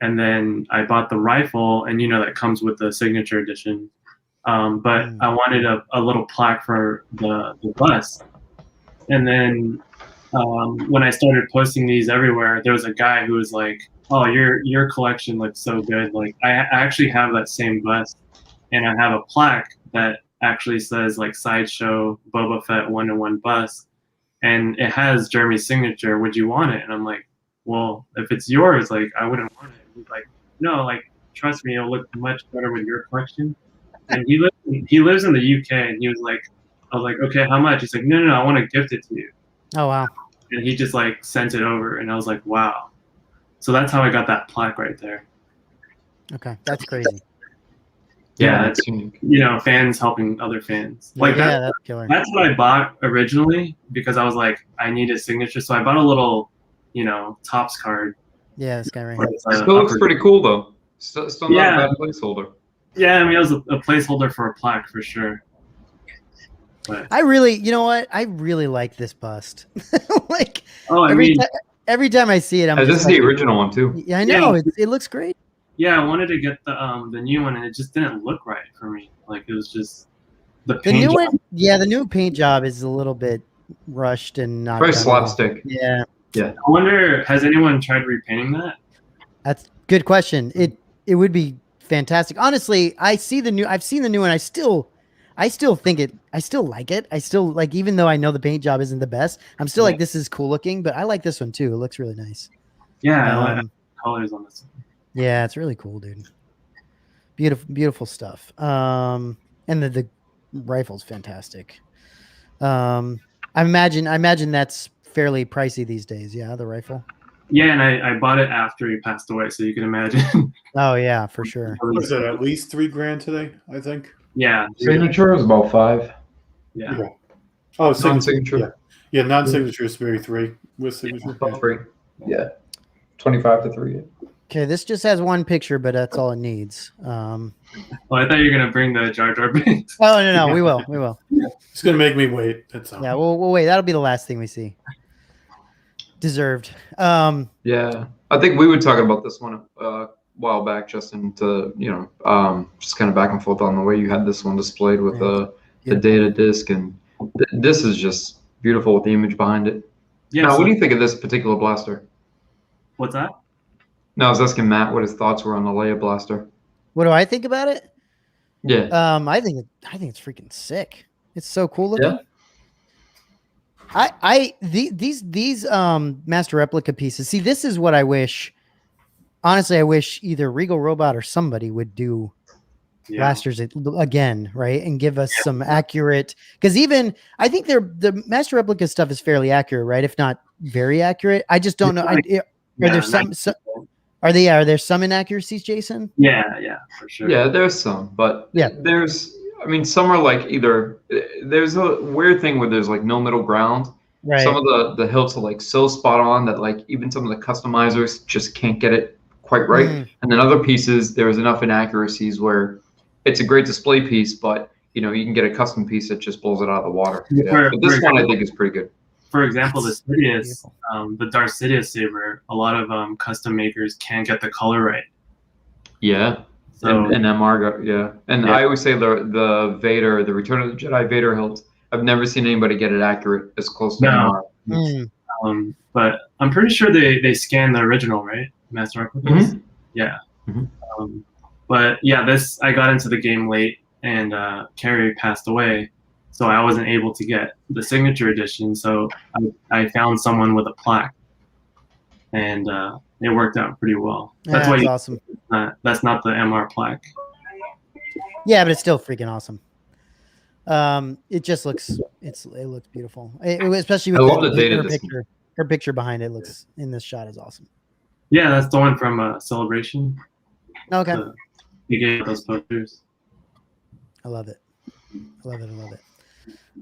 And then I bought the rifle, and you know that comes with the signature edition. But I wanted a little plaque for the bust. And then when I started posting these everywhere, there was a guy who was like, "Oh, your collection looks so good. Like I actually have that same bust, and I have a plaque that actually says like Sideshow Boba Fett 1-to-1 bust, and it has Jeremy's signature. Would you want it?" And I'm like, "Well, if it's yours, like I wouldn't want it." He's like, "No, like trust me, it'll look much better with your collection." And he lives in the UK, and he was like, I was like, "Okay, how much?" He's like, No, I want to gift it to you." Oh wow! And he just like sent it over, and I was like, "Wow!" So that's how I got that plaque right there. Okay, that's crazy. Yeah, that's unique. You know, fans helping other fans. Like that's killer. That's what I bought originally because I was like, I need a signature, so I bought a little, you know, Topps card. Yeah, this guy right here. Still looks pretty cool though. Still not a bad placeholder. Yeah, I mean, it was a placeholder for a plaque for sure. But I really, you know what? I really like this bust. Like every time I see it, I'm. This is the original one too. Yeah, I know. It looks great. Yeah, I wanted to get the new one, and it just didn't look right for me. Like it was just the new one. Yeah, the new paint job is a little bit rushed and not very slapstick. Yeah. I wonder, has anyone tried repainting that? That's a good question. It would be fantastic. Honestly, I've seen the new one. I still think it. I still like it. I still like, even though I know the paint job isn't the best, I'm still like, this is cool looking. But I like this one too. It looks really nice. Yeah, I like the colors on this one. Yeah, it's really cool, dude. Beautiful stuff. And the rifle's fantastic. I imagine that's fairly pricey these days. Yeah, the rifle. Yeah, and I bought it after he passed away, so you can imagine. Oh yeah, for sure. What is it? At least $3,000 today, I think. Yeah. Signature is about 5. Yeah. Oh, Non-signature. Yeah, non-signature is maybe 3 with signature. About 3. Yeah. 25 to 3. Okay, this just has one picture, but that's all it needs. Well, I thought you were gonna bring the Jar Jar Binks. Oh no, we will. It's gonna make me wait. That's all. Yeah, we'll wait. That'll be the last thing we see. Deserved. Yeah, I think we were talking about this one a while back, Justin. To just kind of back and forth on the way you had this one displayed with the data disc, and this is just beautiful with the image behind it. Yeah. Now, what do you think of this particular blaster? What's that? No, I was asking Matt what his thoughts were on the Leia blaster. What do I think about it? Yeah. I think it's freaking sick. It's so cool looking. Yeah. These master replica pieces. See, this is what I wish. Honestly, I wish either Regal Robot or somebody would do blasters again, right, and give us some accurate. Because even I think the master replica stuff is fairly accurate, right? If not very accurate. I just don't know. Are there some inaccuracies, Jason? Yeah, for sure. Yeah, there's some, but some are like there's a weird thing where there's like no middle ground. Right. Some of the hilts are like so spot on that like even some of the customizers just can't get it quite right. And then other pieces, there's enough inaccuracies where it's a great display piece, but you can get a custom piece that just blows it out of the water. But this one I think is pretty good. For example, the Sidious, the Darth Sidious saber, a lot of custom makers can't get the color right. Yeah. So, and MR, and I always say the Vader, the Return of the Jedi Vader hilt. I've never seen anybody get it accurate as close to MR. But I'm pretty sure they scanned the original, right? Master replicas. Yeah. But yeah, I got into the game late, and Carrie passed away. So I wasn't able to get the signature edition. So I found someone with a plaque, and it worked out pretty well. That's why awesome. That's not the MR plaque. Yeah, but it's still freaking awesome. It just looks beautiful, especially with her picture behind it. Looks in this shot is awesome. Yeah, that's the one from Celebration. Okay. You gave those posters. I love it.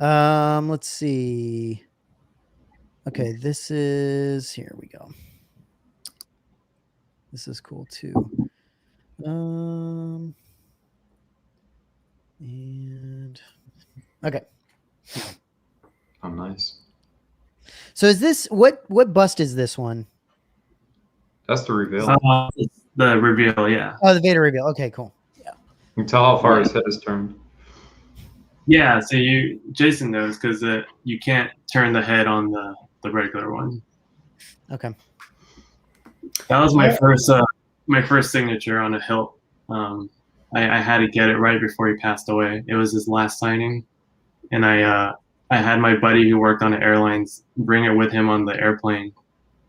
Let's see. Okay, here we go. This is cool too. And okay. Oh, nice. So is this what bust is this one? That's the reveal. It's the reveal, yeah. Oh, the Vader reveal. Okay, cool. Yeah. You can tell how far his head is turned. Yeah, so Jason knows because you can't turn the head on the regular one. Okay. That was my first signature on a hilt. I had to get it right before he passed away. It was his last signing, and I had my buddy who worked on the airlines bring it with him on the airplane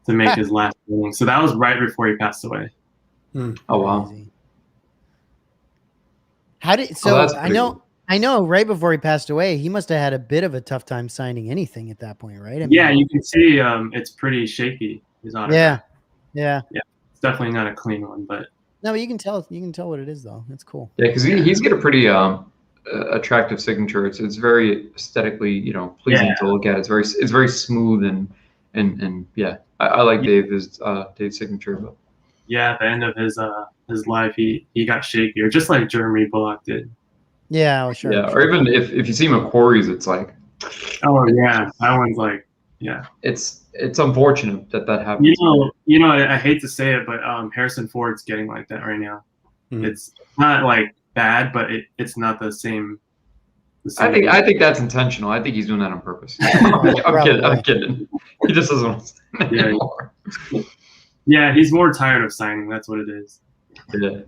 to make his last signing. So that was right before he passed away. Oh wow! I know. Right before he passed away, he must have had a bit of a tough time signing anything at that point, right? Yeah, you can see it's pretty shaky. His autograph. Yeah. It's definitely not a clean one, but no, but you can tell what it is though. It's cool. Yeah, because he's got a pretty attractive signature. It's very aesthetically pleasing to look at. It's very smooth and yeah. I like Dave's signature, but yeah, at the end of his life, he got shakier, just like Jeremy Bullock did. Yeah, sure. Yeah, or even if you see McQuarrie's, it's like, oh yeah, that one's like, yeah. It's unfortunate that happens. I hate to say it, but Harrison Ford's getting like that right now. It's not like bad, but it's not the same. I think that's intentional. I think he's doing that on purpose. I'm kidding. He just doesn't want to sign anymore. Yeah, he's more tired of signing. That's what it is. Yeah.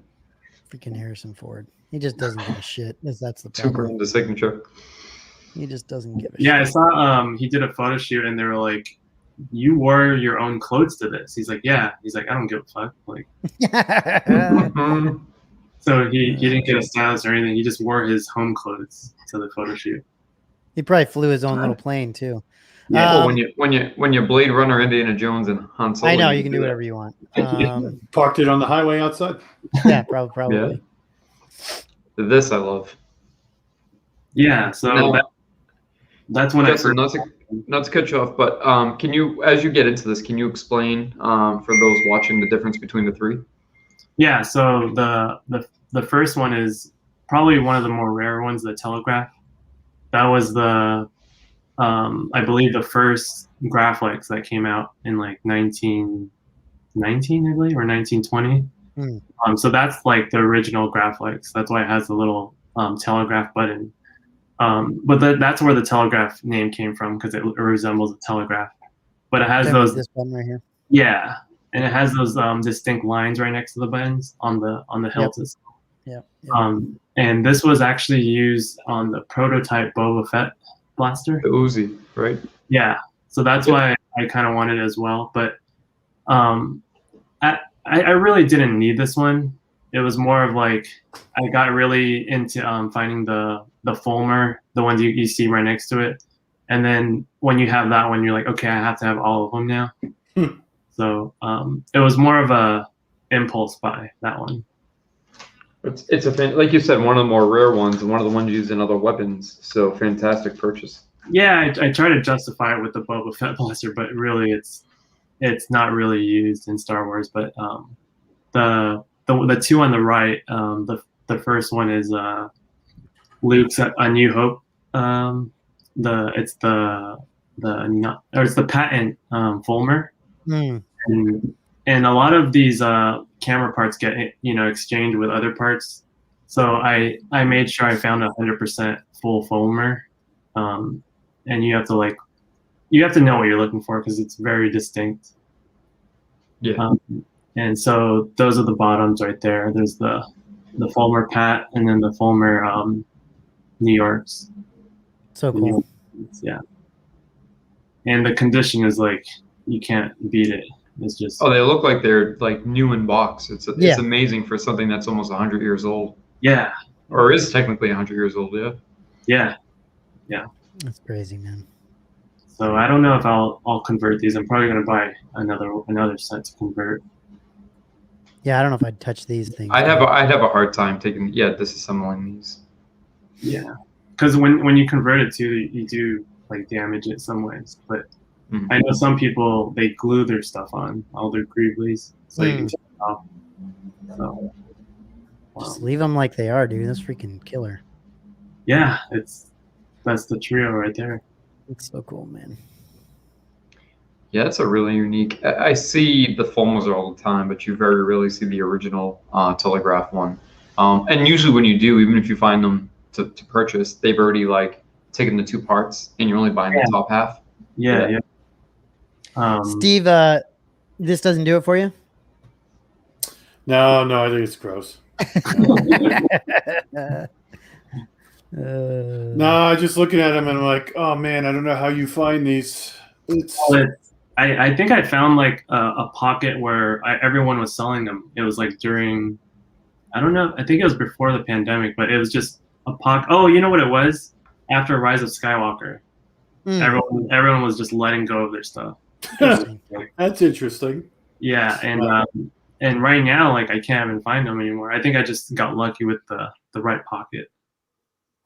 Freaking Harrison Ford. He just doesn't give a shit. That's the problem. Super into signature. He just doesn't give a shit. Yeah, I saw he did a photo shoot and they were like, "You wore your own clothes to this." He's like, "Yeah." He's like, "I don't give a fuck." Like, So he didn't get a stylist or anything. He just wore his home clothes to the photo shoot. He probably flew his own little plane too. Yeah. Well, when you Blade Runner, Indiana Jones, and Han Solo, I know you can do whatever you want. Parked it on the highway outside. Yeah, probably. Yeah. This I love. Yeah. So Now, that's when Justin, not to cut you off, but can you, as you get into this, can you explain for those watching the difference between the three? Yeah. So the first one is probably one of the more rare ones, the Telegraph. That was the I believe the first Graflex that came out in like 1919, I believe, or 1920. So that's like the original Graflex. That's why it has the little telegraph button. But that's where the Telegraph name came from, because it resembles a telegraph. But it has this one right here. Yeah, and it has those distinct lines right next to the buttons on the hilt. Yep. And this was actually used on the prototype Boba Fett blaster. The Uzi, right? Yeah, so that's why I kind of wanted it as well. But I really didn't need this one. It was more of like I got really into finding the Fulmer, the ones you see right next to it. And then when you have that one, you're like, okay, I have to have all of them now. So it was more of a impulse buy, that one. It's like you said, one of the more rare ones, and one of the ones used in other weapons. So fantastic purchase. Yeah, I try to justify it with the Boba Fett blaster, but really it's not really used in Star Wars. But the two on the right, the first one is Luke's A New Hope. It's the patent Fulmer. And a lot of these camera parts get exchanged with other parts. So I made sure I found 100% full Fulmer, and you have to know what you're looking for because it's very distinct. Yeah. And so those are the bottoms right there. There's the Fulmer Pat and then the Fulmer New Yorks. So cool. Yeah. And the condition is like you can't beat it. It's just they look like they're like new in box. It's amazing for something that's almost 100 years old. Yeah. Or is technically 100 years old. Yeah. Yeah. That's crazy, man. So I don't know if I'll convert these. I'm probably gonna buy another set to convert. Yeah, I don't know if I'd touch these things. I'd have a hard time disassembling these. Yeah, because when you convert it to, you do like damage it some ways. But I know some people, they glue their stuff on, all their Greeblies, so you can take it off. So, just leave them like they are, dude. That's freaking killer. Yeah, that's the trio right there. It's so cool, man. Yeah, it's a really unique. I see the Fulmers all the time, but you very rarely see the original Telegraph one. And usually when you do, even if you find them to purchase, they've already like taken the two parts, and you're only buying the top half. Yeah. Steve, this doesn't do it for you? No, I think it's gross. No, just looking at them and I'm like, oh man, I don't know how you find these. I think I found like a pocket where everyone was selling them. It was like during, I don't know, I think it was before the pandemic, but it was just a pocket. Oh, you know what it was? After Rise of Skywalker, everyone was just letting go of their stuff. That's interesting. Yeah, and right now, like I can't even find them anymore. I think I just got lucky with the right pocket.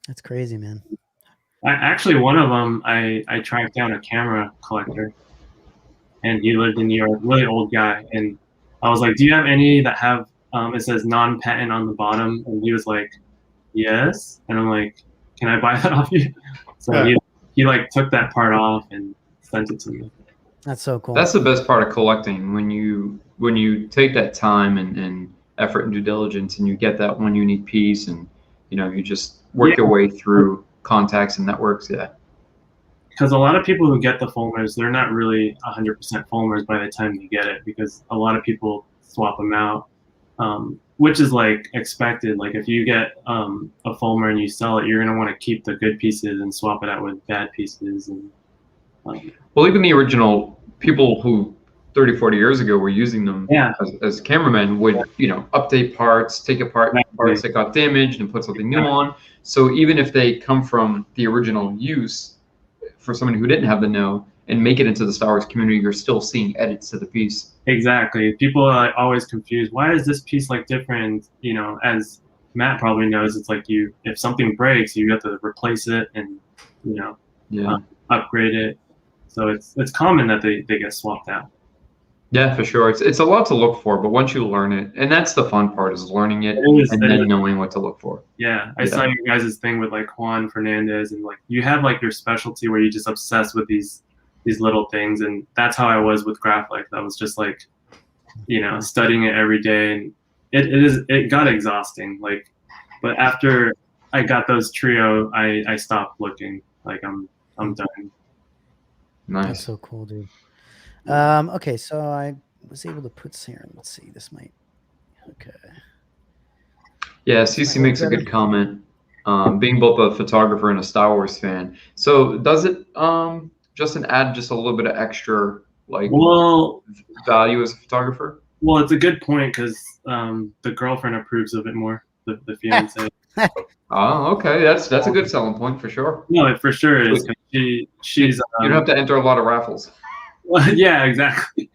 That's crazy, man. Actually, one of them, I tracked down a camera collector, and he lived in New York, really old guy. And I was like, do you have any that have, it says non-patent on the bottom? And he was like, yes. And I'm like, can I buy that off you? So he like took that part off and sent it to me. That's so cool. That's the best part of collecting, when you take that time and effort and due diligence, and you get that one unique piece, and you just work your way through contacts and networks. Yeah. Because a lot of people who get the Fulmers, they're not really 100% Fulmers by the time you get it, because a lot of people swap them out, which is like expected. Like if you get a Fulmer and you sell it, you're gonna want to keep the good pieces and swap it out with bad pieces. And well, even the original people who 30, 40 years ago were using them as cameramen would, update parts, take apart parts that got damaged and put something new on. So even if they come from the original use for somebody who didn't have the know and make it into the Star Wars community, you're still seeing edits to the piece. Exactly. People are always confused. Why is this piece like different? As Matt probably knows, it's like if something breaks, you have to replace it and, upgrade it. So it's common that they get swapped out. Yeah, for sure. It's a lot to look for, but once you learn it, and that's the fun part, is learning it and then knowing what to look for. Yeah, I saw you guys' thing with like Juan Fernandez, and like you have like your specialty where you just obsess with these little things, and that's how I was with Graphic. I was just like, studying it every day, and it got exhausting. Like, but after I got those trio, I stopped looking. Like I'm done. Nice. That's so cool, dude. Okay, so I was able to put here. Let's see. This might. Okay. Yeah, CC makes a good comment. Being both a photographer and a Star Wars fan, so does it Justin add just a little bit of extra value as a photographer? Well, it's a good point because the girlfriend approves of it more. The fiance. Oh, okay. That's a good selling point for sure. No, it for sure is. She's. You don't have to enter a lot of raffles. Well, yeah, exactly.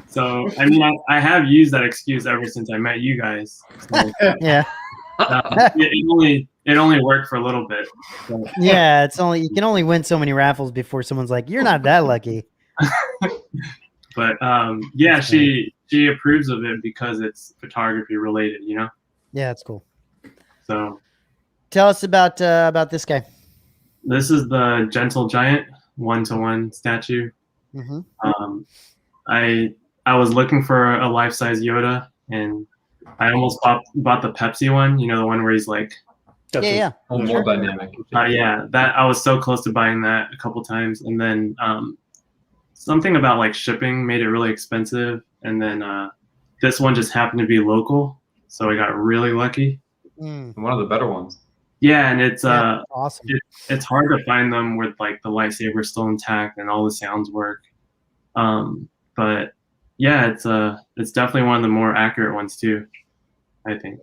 So I mean, I have used that excuse ever since I met you guys. So, yeah. It only worked for a little bit. So. Yeah, you can only win so many raffles before someone's like, "You're not that lucky." But yeah, she approves of it because it's photography related, Yeah, that's cool. So, tell us about this guy. This is the Gentle Giant 1-to-1 statue. Mm-hmm. I was looking for a life-size Yoda, and I almost bought the Pepsi one. The one where he's like, more dynamic. That I was so close to buying that a couple times, and then something about like shipping made it really expensive, and then this one just happened to be local, so I got really lucky. One of the better ones. Yeah, and it's awesome. It's hard to find them with like the lightsaber still intact and all the sounds work. But yeah, it's definitely one of the more accurate ones too, I think.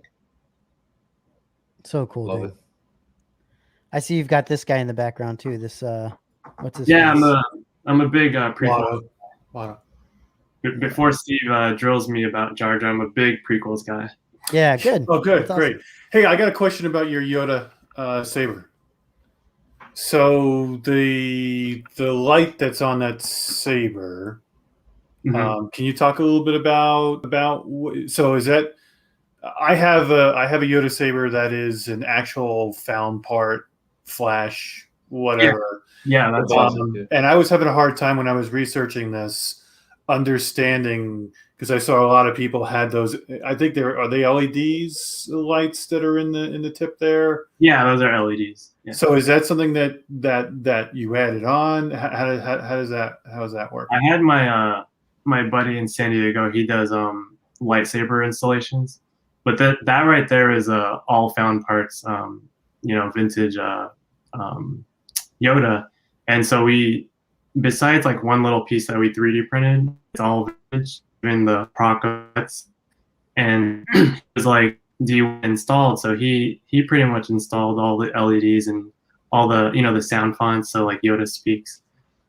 So cool, Love dude. it. I see you've got this guy in the background too. This what's his Yeah, face? I'm a big prequel. Wow. Before Steve drills me about Jar Jar, I'm a big prequels guy. Yeah, good. Oh, good, That's great. awesome. Hey, I got a question about your Yoda saber. So the light that's on that saber, can you talk a little bit about so is that I have a Yoda saber that is an actual found part flash whatever. Yeah, that's awesome. And I was having a hard time when I was researching this, understanding, because I saw a lot of people had those. I think are they LEDs lights that are in the tip there? Yeah, those are LEDs. Yeah. So is that something that you added on? How does that work? I had my buddy in San Diego. He does lightsaber installations, but that right there is all found parts. Vintage Yoda, and so we, besides like one little piece that we 3D printed, it's all vintage in the Prockets, and it was like, do you install? So he pretty much installed all the LEDs and all the the sound fonts, so like Yoda speaks.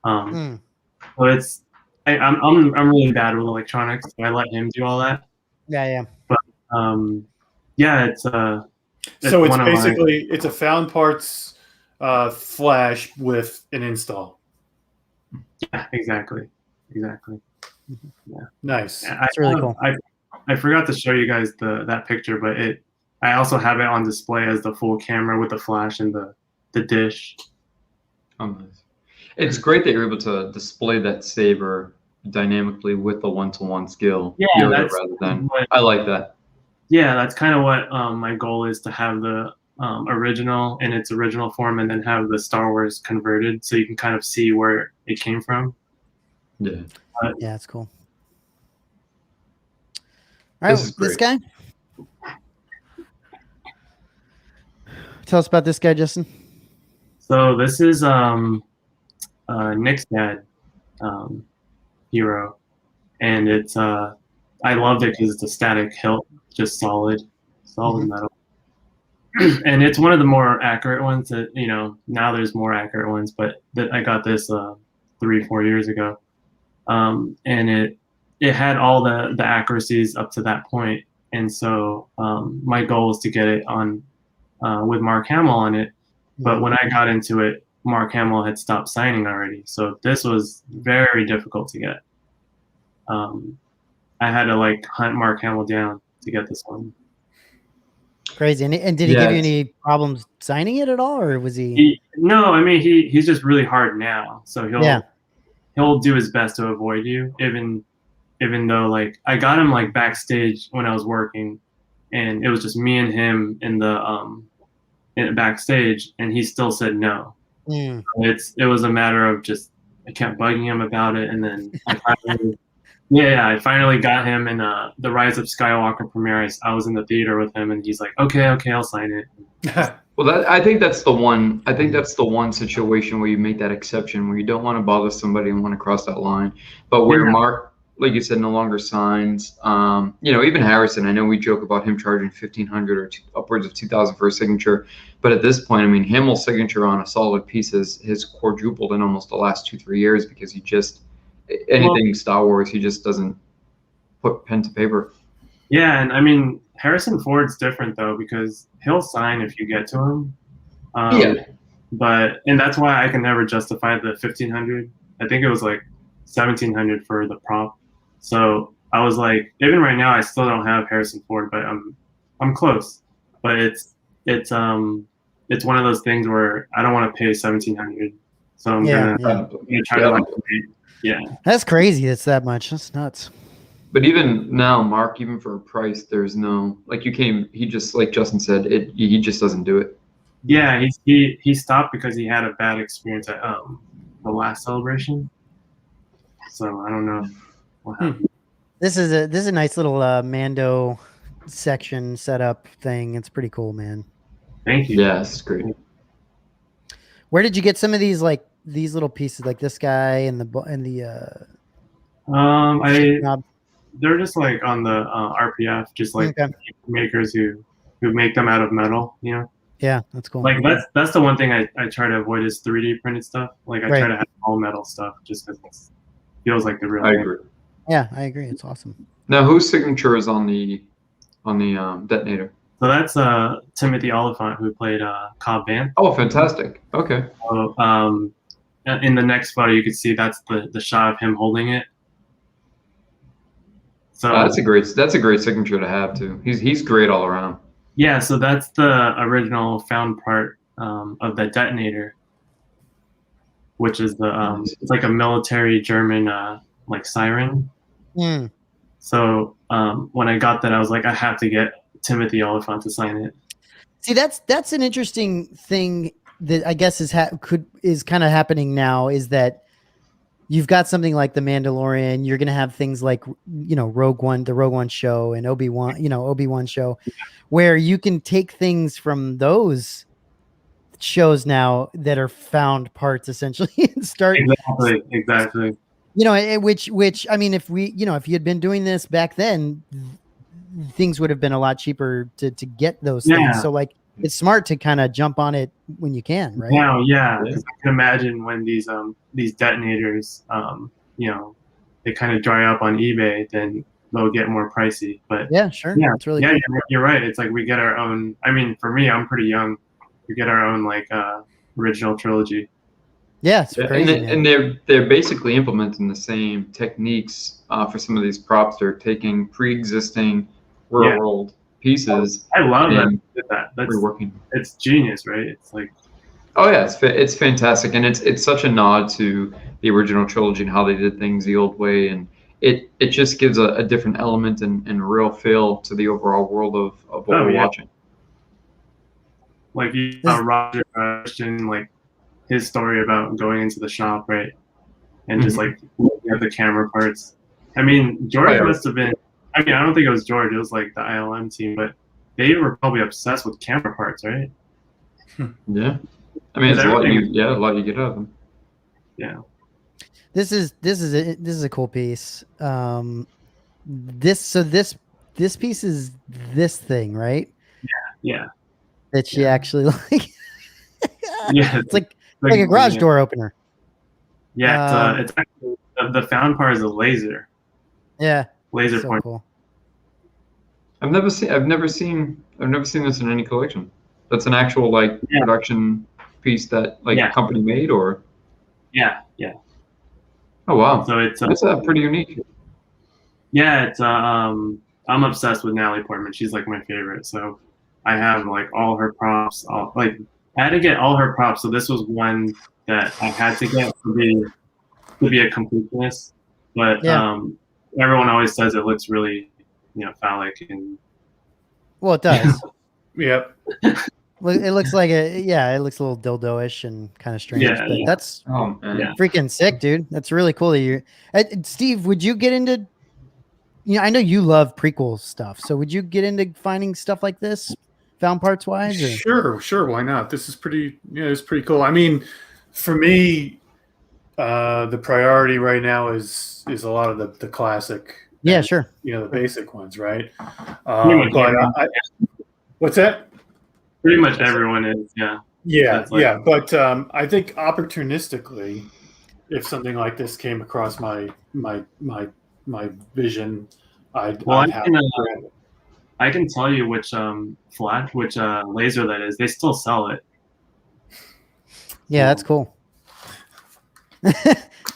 So it's I'm really bad with electronics, so I let him do all that. Yeah. But yeah, it's so it's basically it's a found parts flash with an install. Yeah, exactly. Yeah. Nice. That's really cool. I forgot to show you guys that picture, but I also have it on display as the full camera with the flash and the dish. Oh, nice. It's great that you're able to display that saber dynamically with the 1-to-1 skill. Yeah, rather than I like that. Yeah, that's kind of what my goal is, to have the original in its original form, and then have the Star Wars converted, so you can kind of see where it came from. Yeah. Yeah, that's cool. All right, this guy. Tell us about this guy, Justin. So this is Nick's dad, Hero. and it's I loved it because it's a static hilt, just solid metal. And it's one of the more accurate ones that, now there's more accurate ones, but that I got this 3-4 years ago. And it had all the accuracies up to that point. And so my goal was to get it on with Mark Hamill on it. But when I got into it, Mark Hamill had stopped signing already. So this was very difficult to get. I had to hunt Mark Hamill down to get this one. Crazy. And did he give you any problems signing it at all, or was he? No, I mean he's just really hard now. So he'll do his best to avoid you, even though I got him backstage when I was working, and it was just me and him in the backstage, and he still said no. It was a matter of just I kept bugging him about it, and then I finally got him in the Rise of Skywalker premiere. I was in the theater with him, and he's like, okay, I'll sign it. Well, I think that's the one. I think that's the one situation where you make that exception, where you don't want to bother somebody and want to cross that line. But where Mark, like you said, no longer signs. Even Harrison. I know we joke about him charging $1,500 or upwards of $2,000 for a signature, but at this point, I mean, Hamill's signature on a solid piece has quadrupled in almost the last 2-3 years because he just anything Star Wars, he just doesn't put pen to paper. Yeah, and I mean Harrison Ford's different though because he'll sign if you get to him. And that's why I can never justify the $1,500. I think it was $1,700 for the prop. So I was like, even right now, I still don't have Harrison Ford, but I'm close. But it's one of those things where I don't want to pay $1,700, so I'm gonna try to Yeah, that's crazy. It's that much. That's nuts. But even now, Mark, even for a price, there's no he just like Justin said, he just doesn't do it. Yeah, he stopped because he had a bad experience at the last celebration. So I don't know what happened. This is a nice little Mando section setup thing. It's pretty cool, man. Thank you. Yeah, it's great. Where did you get some of these these little pieces, like this guy and they're just on the RPF, just makers who make them out of metal, Yeah, that's cool. That's the one thing I try to avoid is 3D printed stuff. I try to have all metal stuff just because it feels like the real. I agree. Yeah, I agree. It's awesome. Now, whose signature is on the detonator? So that's Timothy Oliphant, who played Cobb Vanth. Oh, fantastic. Okay. So, in the next photo, you can see that's the shot of him holding it. So that's a great signature to have too. He's great all around. Yeah, so that's the original found part of the detonator, which is it's like a military German siren. So when I got that, I was like, I have to get Timothy Oliphant to sign it. See, that's an interesting thing that I guess is kind of happening now, is that you've got something like The Mandalorian. You're going to have things like, Rogue One, the Rogue One show, and Obi-Wan show, where you can take things from those shows now that are found parts essentially and start. Exactly. Which I mean, if you had been doing this back then, things would have been a lot cheaper to get those things. So it's smart to kind of jump on it when you can, right? Now, yeah. I can imagine when these detonators, they kind of dry up on eBay, then they'll get more pricey. But yeah, sure. Yeah, it's really cool. You're right. It's we get our own. I mean, for me, I'm pretty young. We get our own original trilogy. Yeah, it's crazy. And they're basically implementing the same techniques for some of these props. They're taking pre-existing real world pieces. I love that. That's reworking. It's genius, right? It's oh yeah, it's fantastic, and it's such a nod to the original trilogy and how they did things the old way, and it just gives a different element and a real feel to the overall world of what we're watching. Roger Christian, his story about going into the shop, right, and just looking at the camera parts. I mean, George must have been. I mean, I don't think it was George. It was the ILM team, but they were probably obsessed with camera parts, right? Yeah. I mean, it's a lot you get out of them. Yeah. This is a cool piece. This piece is this thing, right? Yeah. That she actually like. Yeah. It's like a garage door opener. Yeah, it's actually the found part is a laser. Yeah. Laser So point. cool. I've never seen this in any collection. That's an actual production piece that a company made, or yeah. Oh wow! So it's pretty unique. Yeah, it's I'm obsessed with Natalie Portman. She's like my favorite. So I have like all her props. I had to get all her props. So this was one that I had to get to be a completionist. But everyone always says it looks really phallic and. Well, it does. Yep. It looks like it looks a little dildo-ish and kind of strange. Yeah, but that's man. freaking sick, dude. That's really cool that you. Steve, would you get into? I know you love prequel stuff, so would you get into finding stuff like this, found parts wise? Or? Sure. Why not? This is pretty. Yeah, it's pretty cool. I mean, for me, the priority right now is a lot of the classic. Yeah, sure. The basic ones, right? What's that? Pretty much everyone is, yeah. Yeah. But I think opportunistically, if something like this came across my vision, I'd have to grab it. I can tell you which laser that is. They still sell it. Yeah, that's cool.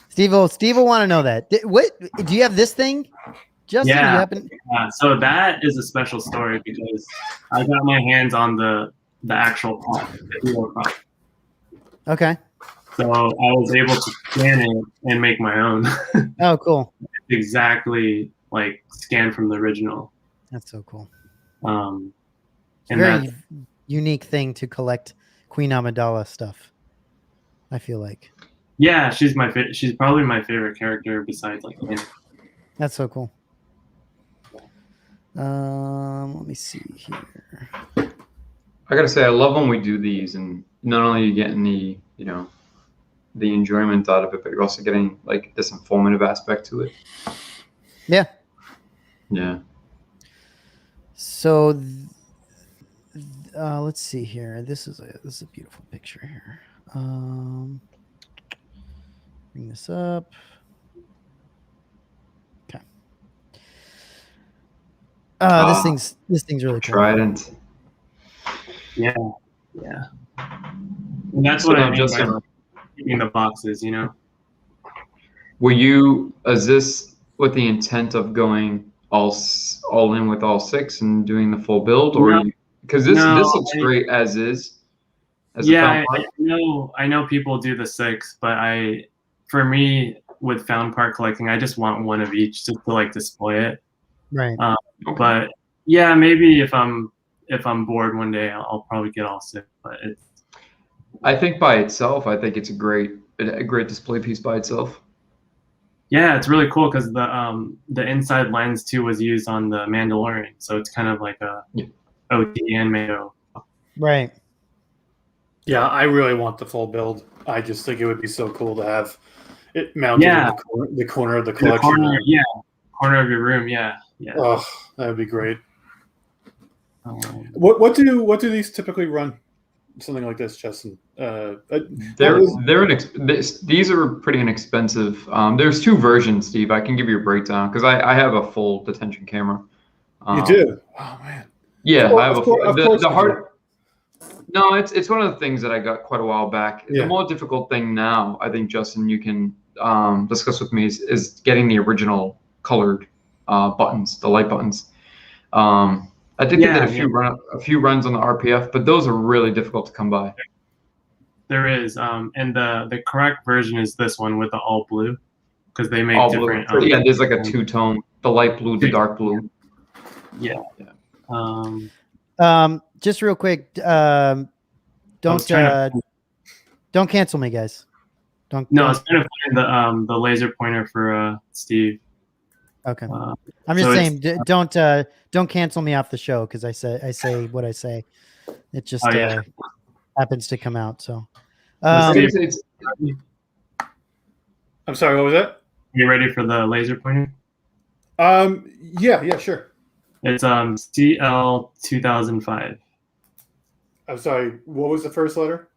Steve will want to know that. What do you have this thing? Justin, yeah. So that is a special story because I got my hands on the actual prop, the hero prop. Okay. So I was able to scan it and make my own. Oh, cool. Exactly like scanned from the original. That's so cool. And very unique thing to collect Queen Amidala stuff, I feel like. Yeah, she's probably my favorite character besides like Anakin. That's so cool. Let me see here. I gotta say, I love when we do these, and not only are you getting the enjoyment out of it, but you're also getting like this informative aspect to it. Yeah. Yeah. So, let's see here. This is a beautiful picture here. Bring this up. Okay. This thing's really cool. Trident. Yeah. And that's what I mean by keeping the boxes, Is this with the intent of going all in with all 6 and doing the full build, or because this looks great as is? I know people do the 6, but for me with found part collecting, I just want one of each just to like display it. Right. Okay. But yeah, maybe if I'm bored one day, I'll probably get all 6. But I think by itself, I think it's a great display piece by itself. Yeah, it's really cool because the inside lens too was used on the Mandalorian, so it's kind of like a OT and Mando. Right. Yeah, I really want the full build. I just think it would be so cool to have it mounted in the corner of the collection. Corner of your room. Yeah. Oh, that would be great. What do these typically run? Something like this, Justin. These are pretty inexpensive. There's 2 versions, Steve. I can give you a breakdown because I have a full detention camera. You do? Oh man. Yeah, I have a full. The hard. No, it's one of the things that I got quite a while back. Yeah. The more difficult thing now, I think, Justin, you can discuss with me is getting the original colored buttons, the light buttons. I did get a few runs on the RPF, but those are really difficult to come by. There is, and the correct version is this one with the all blue, because they make all different. Blue. There's like a 2-tone: the light blue, the dark blue. Yeah. Just real quick, don't cancel me, guys. I was trying to find the laser pointer for Steve. Okay. I'm just saying, don't cancel me off the show because I say what I say. It just happens to come out. So, I'm sorry, what was that? You ready for the laser pointer? Yeah, sure. It's CL 2005. I'm sorry, what was the first letter?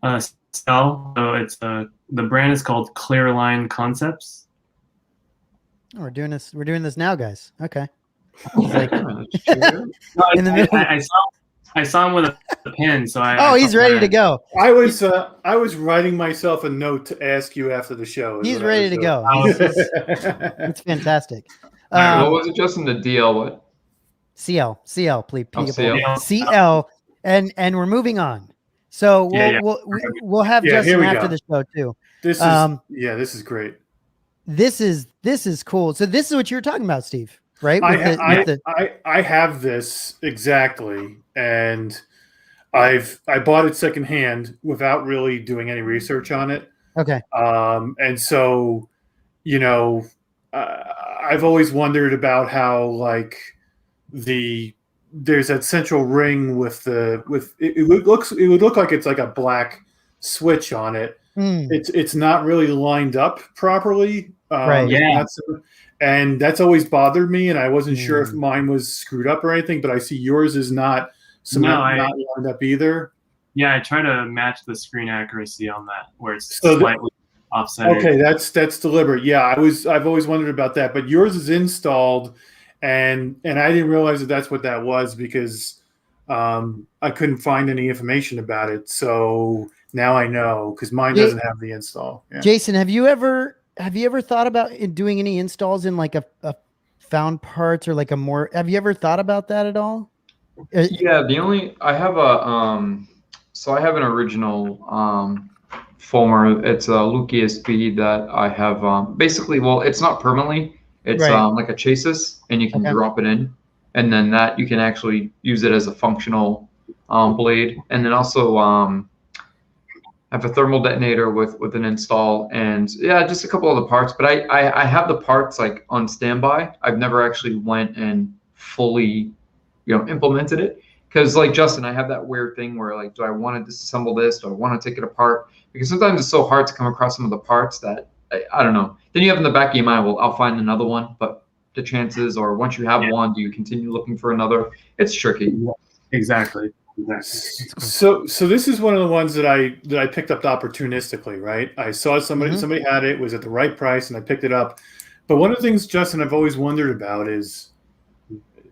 CL. So it's the brand is called Clearline Concepts. Oh, we're doing this now, guys. Okay. Like, in the middle. I saw him with a pen, so he's ready to go. I was writing myself a note to ask you after the show. He's ready to go. It's fantastic. What was it, Justin? The DL what? CL, please. CL. CL, and we're moving on. So we'll have Justin after the show too. This is great. This is cool. So this is what you were talking about, Steve, right? I have this exactly, and I bought it secondhand without really doing any research on it. Okay. And so, I've always wondered about how like there's that central ring with it would look like it's like a black switch on it. It's not really lined up properly. Right. Yeah. And that's always bothered me, and I wasn't sure if mine was screwed up or anything, but I see yours is not not lined up either. Yeah, I try to match the screen accuracy on that where it's slightly offset. Okay, that's deliberate. Yeah, I've always wondered about that, but yours is installed, and I didn't realize that's what that was because I couldn't find any information about it. So now I know because mine doesn't have the install. Yeah. Jason, have you ever thought about doing any installs in like a found parts or like a more? Have you ever thought about that at all? Yeah, I have I have an original Fulmer. It's a Luke ESP that I have basically. Well, it's not permanently. It's like a chassis, and you can drop it in, and then that you can actually use it as a functional blade, and then also have a thermal detonator with an install, and just a couple other parts. But I have the parts like on standby. I've never actually went and fully implemented it, because like Justin, I have that weird thing where like, do I want to disassemble this? Do I want to take it apart? Because sometimes it's so hard to come across some of the parts that I don't know. Then you have in the back of your mind, well, I'll find another one, but the chances, or once you have one, do you continue looking for another? It's tricky. Exactly. So this is one of the ones that I picked up opportunistically, right? I saw somebody had it, was at the right price, and I picked it up. But one of the things, Justin, I've always wondered about is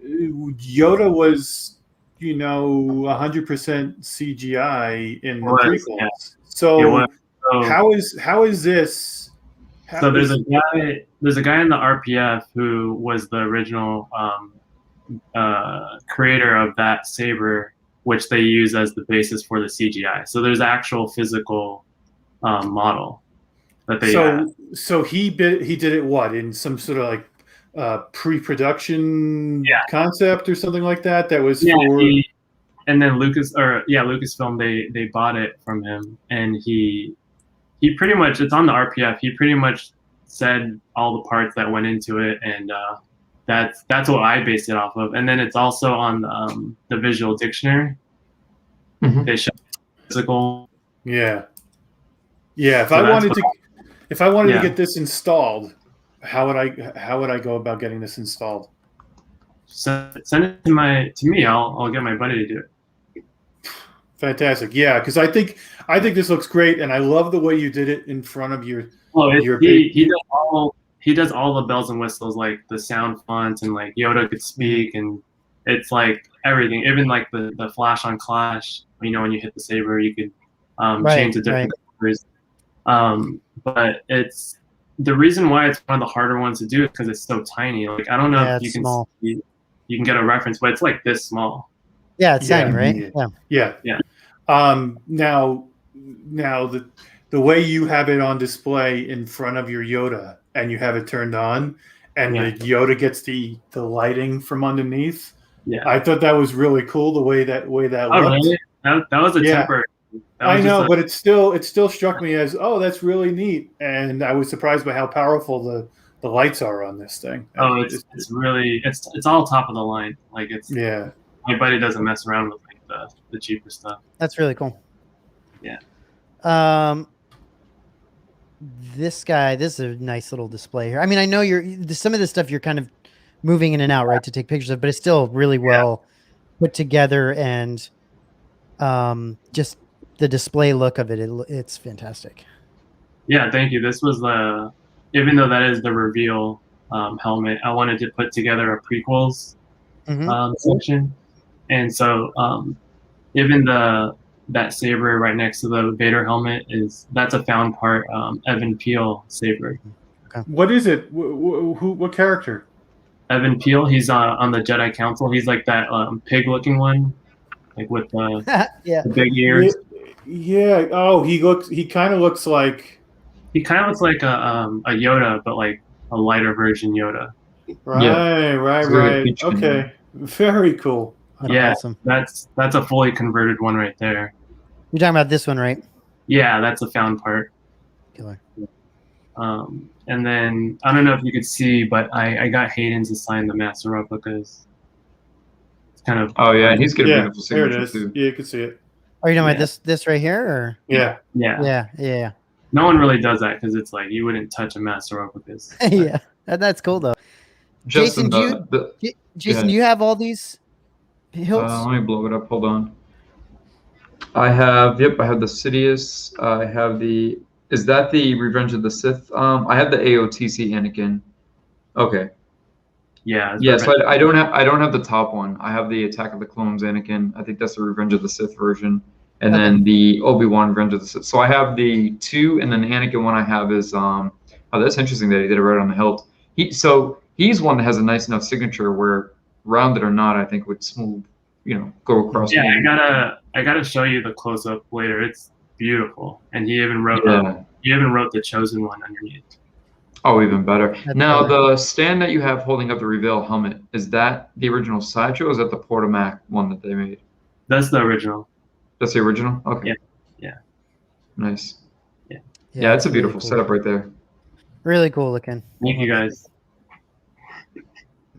Yoda was 100% CGI in the prequels. Yeah. So how is this? So there's a guy in the RPF who was the original creator of that saber, which they use as the basis for the CGI. So there's actual physical model that they. So he did it what in some sort of like pre-production concept or something like that. That was for. And then Lucasfilm they bought it from him, and he pretty much, it's on the RPF. He pretty much said all the parts that went into it, and that's what I based it off of. And then it's also on the visual dictionary. They show physical. Yeah. If I wanted to get this installed, how would I go about getting this installed? Send it to me. I'll get my buddy to do it. Fantastic. Yeah, because I think this looks great, and I love the way you did it in front of your. He does all the bells and whistles, like the sound fonts, and like Yoda could speak, and it's like everything. Even like the flash on Clash. When you hit the saber, you could change the different colors. But it's the reason why it's one of the harder ones to do is because it's so tiny. Like I don't know if you can see, you can get a reference, but it's like this small. Yeah, it's tiny, right? Yeah. Now the way you have it on display in front of your Yoda, and you have it turned on, and the Yoda gets the lighting from underneath. Yeah, I thought that was really cool. The way that looked. Really? That was a temporary. I know, but it still struck me as, oh, that's really neat, and I was surprised by how powerful the lights are on this thing. Oh, it's really it's all top of the line. Like it's my buddy doesn't mess around with like the cheaper stuff. That's really cool. Yeah. this guy, this is a nice little display here. I mean, I know some of this stuff you're kind of moving in and out, right, to take pictures of, but it's still really well put together, and just the display look of it's fantastic. Yeah, thank you. This was even though that is the reveal helmet, I wanted to put together a prequels section, and so even that saber right next to the Vader helmet that's a found part, Evan Peel saber. Okay. What is it? What character? Evan Peel. He's on the Jedi Council. He's like that pig-looking one, like with the big ears. Yeah. Oh, he kind of looks like. He kind of looks like a Yoda, but like a lighter version Yoda. Right. Okay. Very cool. Awesome. That's a fully converted one right there. You're talking about this one, right? Yeah, that's a found part. Killer. And then I don't know if you could see, but I got Hayden to sign the master replicas. It's kind of. Oh yeah, he's got a beautiful signature there it is. too. Yeah, you can see it. Are you talking about this right here, or? Yeah. No one really does that because it's like you wouldn't touch a master replicas. Yeah, that's cool though. Jason, Jason, do you have all these hilts? Let me blow it up. Hold on. I have the Sidious. I have the. Is that the Revenge of the Sith? I have the AOTC Anakin. Okay. Yeah. Yeah. So I don't have the top one. I have the Attack of the Clones Anakin. I think that's the Revenge of the Sith version, and then the Obi-Wan Revenge of the Sith. So I have the 2, and then the Anakin one I have is Oh, that's interesting that he did it right on the hilt. He's one that has a nice enough signature where, rounded or not, I think would smooth, go across. Yeah, I gotta show you the close up later. It's beautiful, and he even wrote the chosen one underneath. Oh, even better. Now the stand that you have holding up the reveal helmet, is that the original Sideshow, or is that the Portamac one that they made? That's the original. That's the original. Okay. Yeah. Nice. Yeah, it's a beautiful setup right there. Really cool looking. Thank you guys.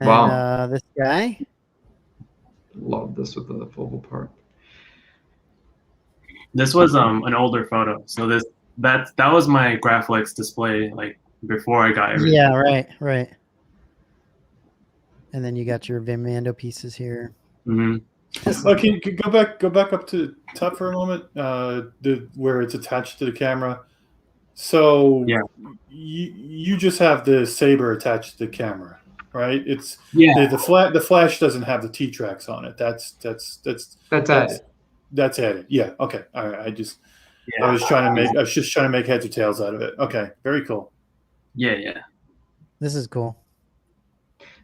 And, wow. This guy. Love this with the focal part. This was an older photo, so that was my Graflex display like before I got everything. Yeah, right. And then you got your Vin Mando pieces here. Mm-hmm. Okay, go back up to the top for a moment. Where it's attached to the camera. So you just have the saber attached to the camera, right? It's the flash doesn't have the T-tracks on it. That's added. That's added. Yeah. Okay. All right. I was just trying to make heads or tails out of it. Okay. Very cool. Yeah. This is cool.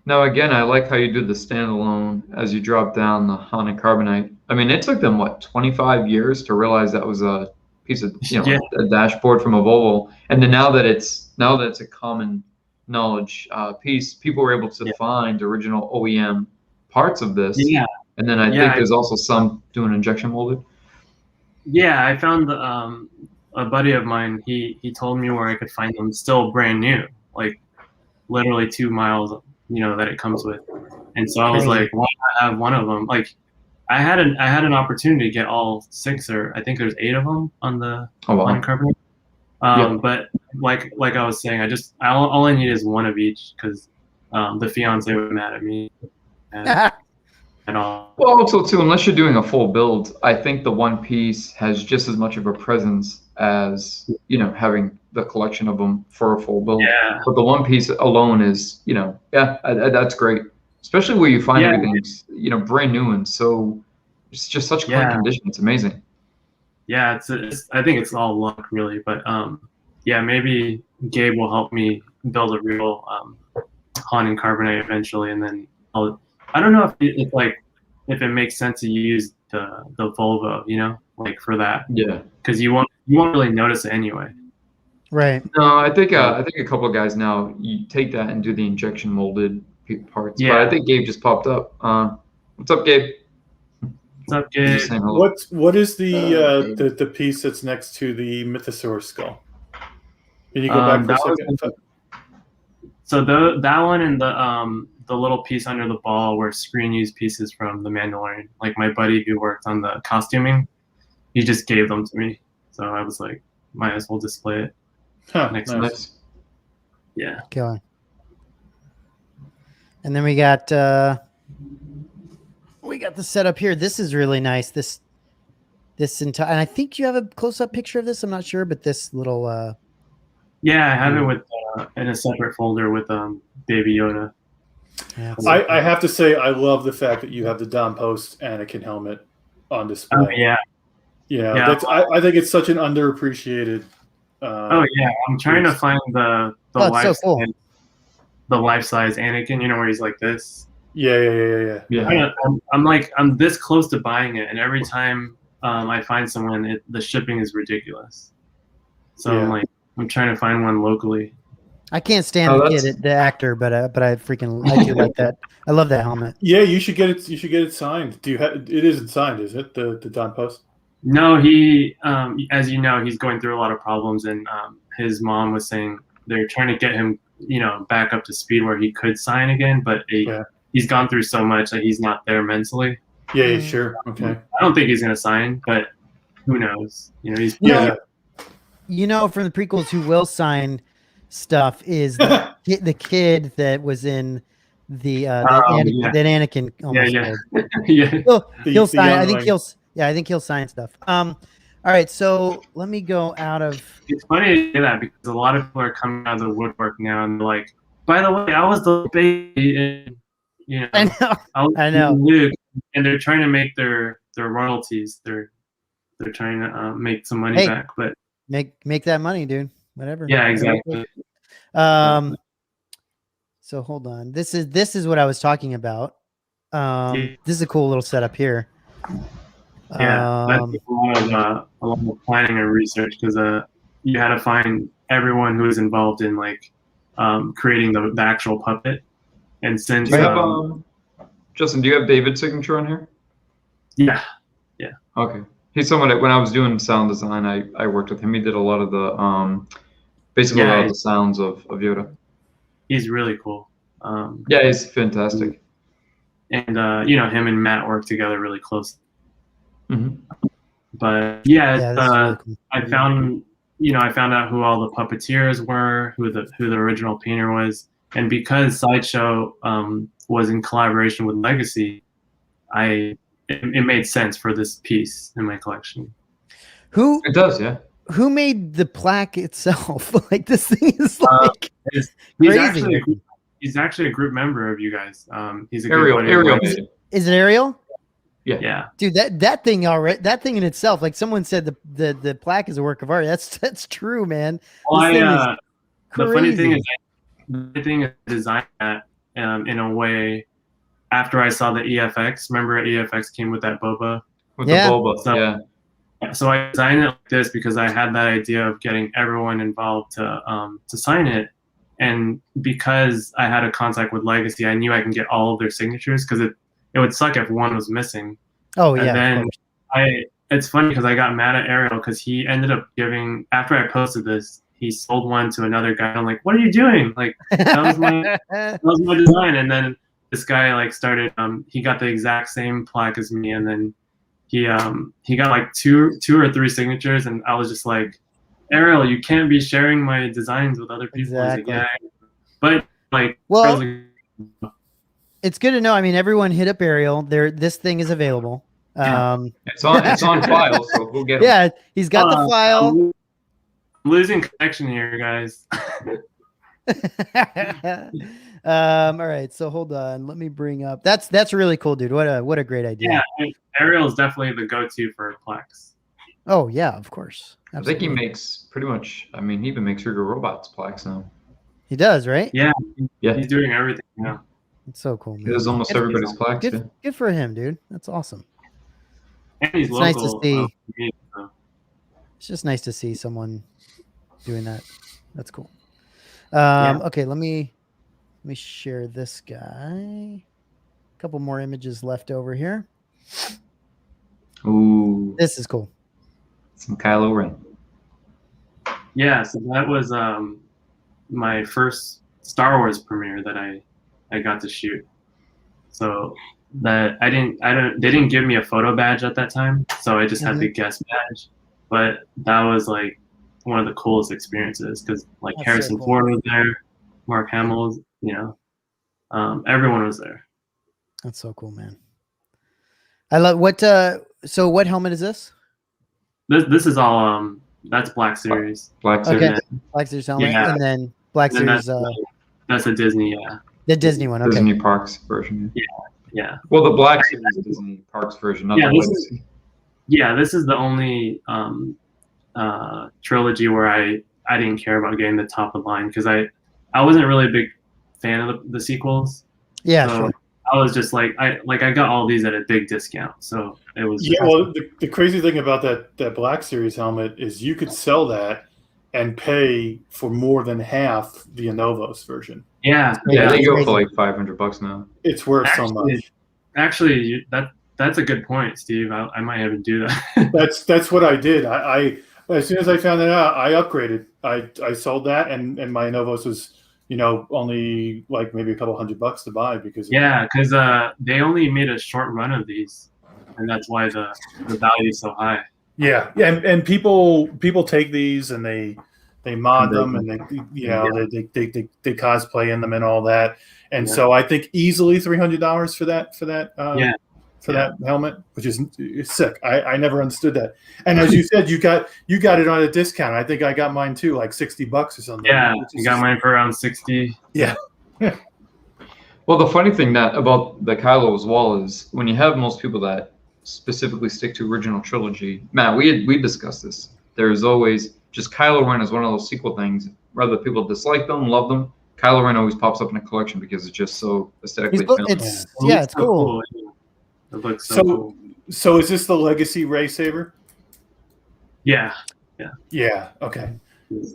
Now again, I like how you did the standalone as you drop down the Han and Carbonite. I mean, it took them 25 years to realize that was a piece of a dashboard from a Volvo, and then now that it's a common knowledge piece, people were able to find original OEM parts of this. Yeah. And then I think there's also some doing injection molded. Yeah, I found a buddy of mine. He told me where I could find them still brand new, like literally 2 miles. That it comes with, and so I was like, why not have one of them? Like, I had an opportunity to get all 6, or I think there's 8 of them on the carbonate. But like I was saying, all I need is one of each because the fiance was mad at me. And all. Well, also too, unless you're doing a full build, I think the one piece has just as much of a presence as having the collection of them for a full build. Yeah. But the one piece alone is, that's great, especially where you find everything's brand new, and so it's just such clean condition. It's amazing. Yeah, I think it's all luck really, but maybe Gabe will help me build a real Han and Carbonite eventually, and then I don't know if it makes sense to use the Volvo, for that. Yeah. Because you won't really notice it anyway. Right. No, I think a couple of guys now you take that and do the injection molded parts. Yeah. But I think Gabe just popped up. What's up, Gabe? What's up, Gabe? What is the piece that's next to the Mythosaur skull? Can you go back for a second? So that one and the little piece under the ball were screen use pieces from The Mandalorian. Like my buddy who worked on the costuming, he just gave them to me. So I was like, might as well display it. next nice. month. Yeah. Killer. And then we got the setup here. This is really nice. This entire, and I think you have a close-up picture of this. I'm not sure, but this little. Yeah, I have it with in a separate folder with Baby Yoda. Yeah, I have to say, I love the fact that you have the Don Post Anakin helmet on display. Yeah. That's I think it's such an underappreciated. Oh yeah, I'm trying to find the life so cool. the life size Anakin. You know where he's like this. Yeah. I'm this close to buying it, and every time I find someone, the shipping is ridiculous. So I'm trying to find one locally. I can't stand the actor, but I do like that. I love that helmet. Yeah, you should get it. You should get it signed. Do you have? It isn't signed, is it? The Don Post. No, he as you know, he's going through a lot of problems, and his mom was saying they're trying to get him, back up to speed where he could sign again, but he's gone through so much that he's not there mentally. Yeah, sure. Okay. I don't think he's gonna sign, but who knows? He's from the prequels, who will sign stuff is the kid that was in that Anakin almost killed. He'll sign. I think he'll sign stuff. All right, so let me go out of. It's funny to say that because a lot of people are coming out of the woodwork now and they're like, by the way, I was the baby in, I know. Luke, and they're trying to make their royalties. They're trying to make some money back, but make that money, dude. Whatever. Yeah, exactly. So hold on. This is what I was talking about. This is a cool little setup here. Yeah, that's a lot of planning and research because you had to find everyone who was involved in creating the actual puppet. And since Justin, do you have David's signature on here? Yeah. Okay. He's someone that when I was doing sound design, I worked with him. He did a lot of the basically a lot of the sounds of Yoda. He's really cool. He's fantastic. And him and Matt work together really close. Mm-hmm. But really cool. I found out who all the puppeteers were, who the original painter was, and because Sideshow was in collaboration with Legacy, it made sense for this piece in my collection. It does, yeah. Who made the plaque itself? Like this thing is crazy. He's actually a group member of you guys. He's a Ariel. Is it Ariel? Yeah. Dude, that thing in itself, like someone said, the plaque is a work of art. That's true, man. Well, the funny thing is, I designed that in a way after I saw the EFX. Remember, EFX came with that boba. The boba, So I designed it like this because I had that idea of getting everyone involved to sign it, and because I had a contact with Legacy, I knew I can get all of their signatures because it would suck if one was missing. Oh and yeah. then it's funny because I got mad at Ariel because he ended up giving, after I posted this, he sold one to another guy. I'm like, what are you doing? Like that was my design. And then this guy started. He got the exact same plaque as me, and then he got two or three signatures, and I was just like, Ariel, you can't be sharing my designs with other people. Exactly. But it's good to know. I mean, everyone hit up Ariel. This thing is available. It's on file, so we'll get it. Yeah, he's got the file. I'm losing connection here, guys. All right, so hold on. Let me bring up. That's really cool, dude. What a great idea. Yeah, Ariel is definitely the go-to for plaques. Oh yeah, of course. Absolutely. I think he makes pretty much. I mean, he even makes Rigger Robots plaques now. He does, right? Yeah. He's doing everything now. It's so cool, man. He does almost everybody's plaques. Good for him, dude. That's awesome. And he's local. Nice to see. It's just nice to see someone doing that. That's cool. Okay, let me share this guy. A couple more images left over here. Ooh, this is cool. Some Kylo Ren. Yeah, so that was my first Star Wars premiere that I got to shoot. So that they didn't give me a photo badge at that time, so I just had the guest badge. But that was one of the coolest experiences because like That's Harrison so cool. Ford was there, Mark Hamill, everyone was there. That's so cool, man. I love what. So what helmet is this? This is all that's Black Series. Black Series. Okay, Black Series helmet, Yeah. and then Black And Series. that's a Disney, The Disney one. Okay. Disney Parks version. yeah. Well, the Black Series is Disney Parks version, not Yeah, the Legacy. This is the only trilogy where I didn't care about getting the top of the line because I wasn't really a big fan of the sequels. Yeah, So sure. I was just like I got all these at a big discount, so it was. Yeah, well, the crazy thing about that Black Series helmet is you could sell that and pay for more than half the Anovos version. Yeah, Yeah, they go crazy. for like $500 now. It's worth so much. Actually, that's a good point, Steve. I might even do that. That's what I did. I as soon as I found it out, I upgraded. I sold that, and my Anovos was only like maybe a couple $100 to buy because because they only made a short run of these, and that's why the value is so high. Yeah, and people take these and they mod them and they cosplay in them and all that. And so I think easily $300 for that that helmet, which is sick. I never understood that. And as you said, you got it on a discount. I think I got mine too, like $60 or something. Yeah, you got mine for around 60. Yeah. Well, the funny thing about the Kylo as well is when you have most people that specifically stick to original trilogy. Matt, we discussed this. There's always just Kylo Ren is one of those sequel things. Whether people dislike them, love them, Kylo Ren always pops up in a collection because it's just so aesthetically appealing. It's so cool. It looks so cool. So is this the Legacy Ray Saber? Yeah. Yeah. Okay.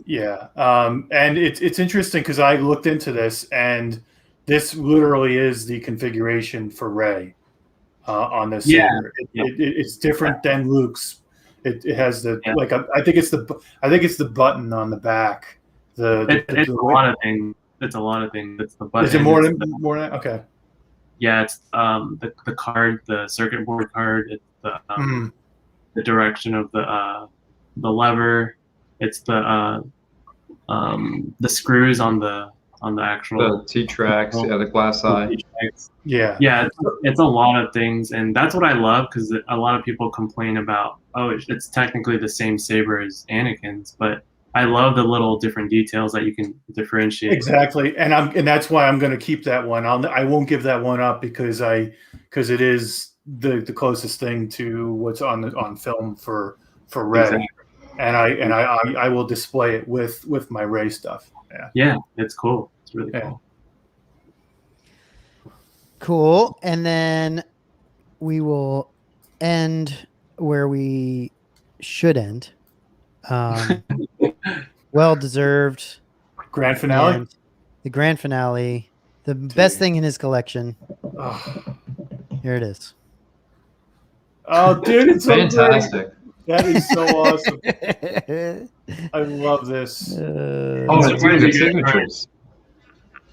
Yeah. And it's interesting because I looked into this, and this literally is the configuration for Ray on this saber. It's different than Luke's. It has the I think it's the button on the back. It's a lot of things. It's a lot of things. It's the button. Is it more than okay? Yeah, it's the card, the circuit board card. It's the direction of the lever. It's the screws on the actual the T-tracks, the glass eye. Yeah, it's a lot of things, and that's what I love because a lot of people complain about. Oh, it's technically the same saber as Anakin's, but I love the little different details that you can differentiate. Exactly, and that's why I'm going to keep that one. I won't give that one up because it is the closest thing to what's on film for Ray, exactly. and I will display it with my Ray stuff. Yeah, it's cool. It's really cool. Cool, and then we will end where we should end. Well deserved grand finale. The grand finale, the best thing in his collection. Oh. Here it is. Oh, dude, it's fantastic. That is so awesome. I love this. It's the signatures.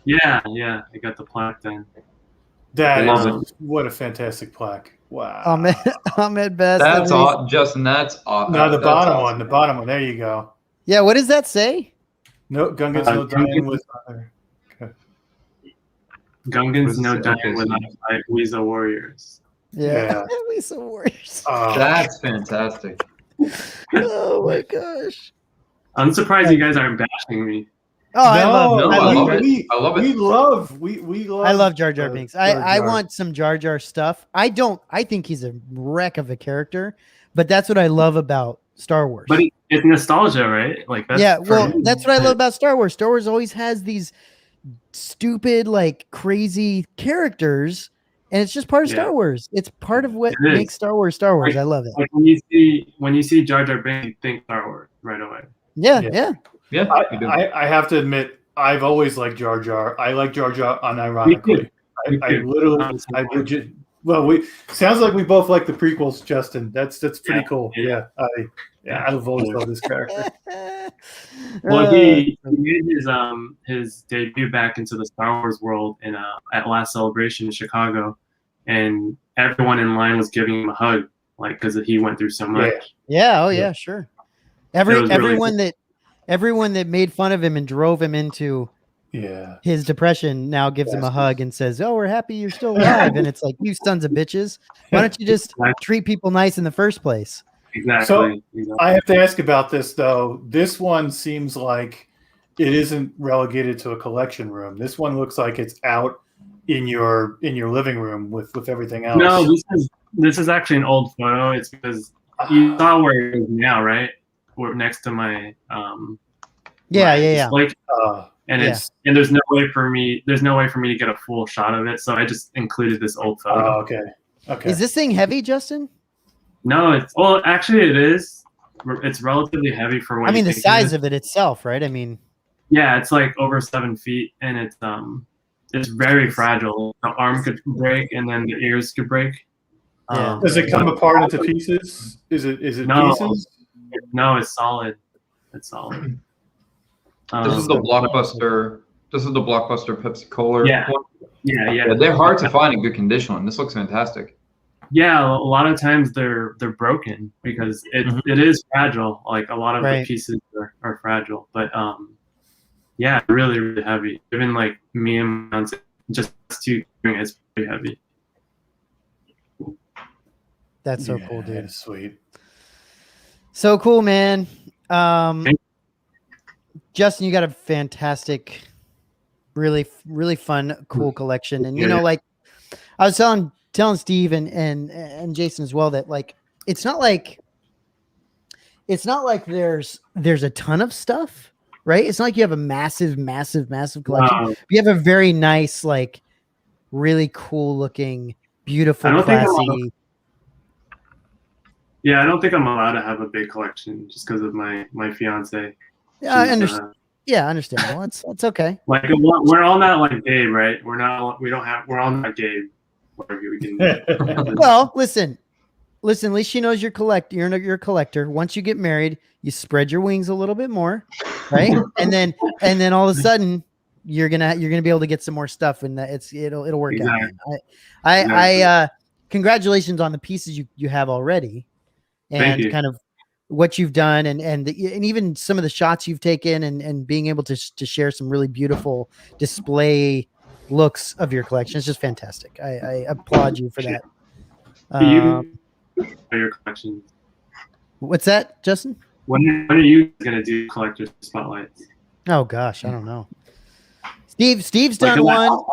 Yeah, I got the plaque then. What a fantastic plaque. Wow. Ahmed Best. That's awesome, Justin. That's awesome. No, the bottom one. There you go. Yeah, what does that say? No, Gungan's no dying with other. Gungan's no dying without a fight. Weasel Warriors. Yeah. Weasel Warriors. That's fantastic. Oh my gosh. I'm surprised you guys aren't bashing me. Oh, I love it. I love it. We love. I love Jar Jar Binks. I want some Jar Jar stuff. I think he's a wreck of a character, but that's what I love about Star Wars. But it's nostalgia, right? Like that's that's what I love about Star Wars. Star Wars always has these stupid, like crazy characters, and it's just part of Star Wars. It's part of what makes Star Wars Star Wars. I love it. Like when you see Jar Jar Binks, you think Star Wars right away. Yeah. I have to admit, I've always liked Jar Jar. I like Jar Jar unironically. Sounds like we both like the prequels, Justin. That's pretty cool. Yeah. I've always loved this character. Well, he made his debut back into the Star Wars world at Last Celebration in Chicago, and everyone in line was giving him a hug, like because he went through so much. Yeah. Oh yeah, sure. Everyone everyone that made fun of him and drove him into his depression now gives him a hug and says, "Oh, we're happy you're still alive." And it's like, you sons of bitches, why don't you just treat people nice in the first place? Exactly. So I have to ask about this though. This one seems like it isn't relegated to a collection room. This one looks like it's out in your living room with everything else. No, this is actually an old photo. It's because you saw where it is now, right? We're next to my display. And there's no way for me to get a full shot of it, so I just included this old photo. Okay. Is this thing heavy, Justin? No, actually it is. It's relatively heavy for what. I mean, the size of it itself, right? I mean, yeah, it's like over 7 feet, and it's very fragile. The arm could break, and then the ears could break. Does it come apart into pieces? Is it pieces? No, it's solid. It's solid. This is the Blockbuster. This is the Blockbuster Pepsi Cola. Yeah. Yeah. They're hard to find in good condition. This looks fantastic. Yeah, a lot of times they're broken because it is fragile. Like a lot of the pieces are fragile, but yeah, really, really heavy. Even like me and my fiance, just two, it's pretty heavy. That's so cool, dude. That's sweet. So cool, man. Justin, you got a fantastic, really, really fun, cool collection. And you know, like I was telling Steve and Jason as well that like it's not like there's a ton of stuff, right? It's not like you have a massive collection. Wow. You have a very nice, like really cool looking, beautiful, classy. Yeah, I don't think I'm allowed to have a big collection just because of my fiance. Yeah, I understand. Yeah, I understand. Well, it's okay. Like we're all not like Gabe, right? We're all not Gabe. Well, listen. At least she knows you're a collector. Once you get married, you spread your wings a little bit more, right? and then all of a sudden you're gonna be able to get some more stuff, and it'll work out. Congratulations on the pieces you have already, and kind of what you've done, and even some of the shots you've taken, and being able to share some really beautiful display looks of your collection. It's just fantastic. I applaud you for that. Your collection. What's that, Justin? When are you gonna do collector spotlights? Oh gosh, I don't know. Steve's done one.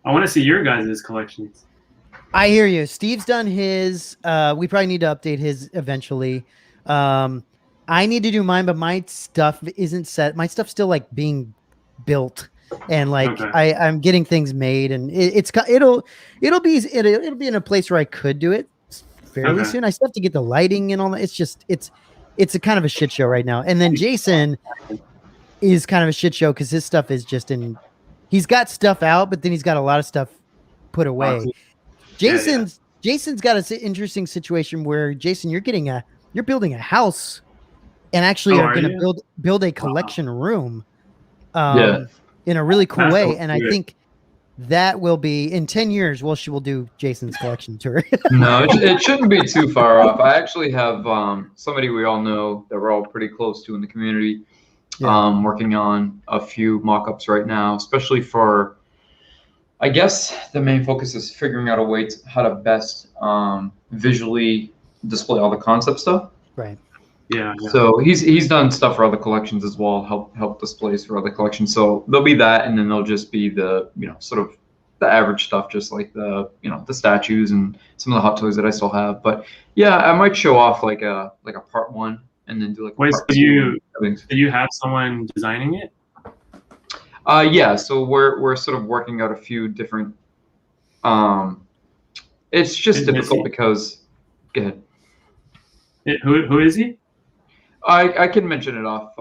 I want to see your guys' collections. I hear you. Steve's done his. We probably need to update his eventually. I need to do mine, but my stuff isn't set. My stuff's still like being built, and like I'm getting things made, and it'll be in a place where I could do it fairly soon. I still have to get the lighting and all that. It's a kind of a shit show right now. And then Jason is kind of a shit show because his stuff is just he's got stuff out, but then he's got a lot of stuff put away. Jason's got an interesting situation where, Jason, you're building a house and actually are going to build a collection room in a really cool way. And I think that will be in 10 years. Well, she will do Jason's collection tour. No, it shouldn't be too far off. I actually have somebody we all know that we're all pretty close to in the community, working on a few mock-ups right now, especially for, I guess the main focus is figuring out a way how to best visually display all the concept stuff. Right. Yeah. So he's done stuff for other collections as well, help displays for other collections. So there'll be that, and then there'll just be the sort of the average stuff, just like the the statues and some of the hot toys that I still have. But yeah, I might show off like a part one, and then do like. Wait, so do you have someone designing it? Yeah. So we're sort of working out a few different. It's just difficult because. Go ahead. Who is he? I can mention it off.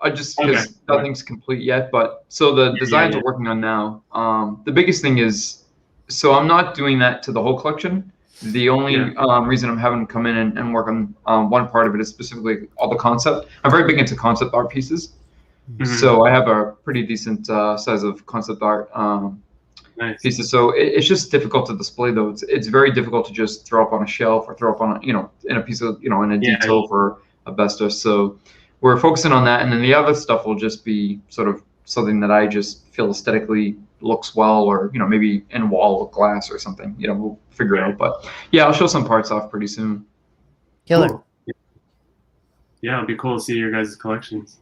I just because nothing's complete yet. But so the designs we're working on now. The biggest thing is, so I'm not doing that to the whole collection. The only reason I'm having to come in and work on one part of it is specifically all the concept. I'm very big into concept art pieces. Mm-hmm. So I have a pretty decent size of concept art pieces. So it's just difficult to display though. It's very difficult to just throw up on a shelf or throw up on in a piece of in a detail for a Vesta. So we're focusing on that, and then the other stuff will just be sort of something that I just feel aesthetically looks well, or maybe in wall of glass or something. We'll figure it out. But yeah, I'll show some parts off pretty soon. Killer. Cool. Yeah, it'll be cool to see your guys' collections.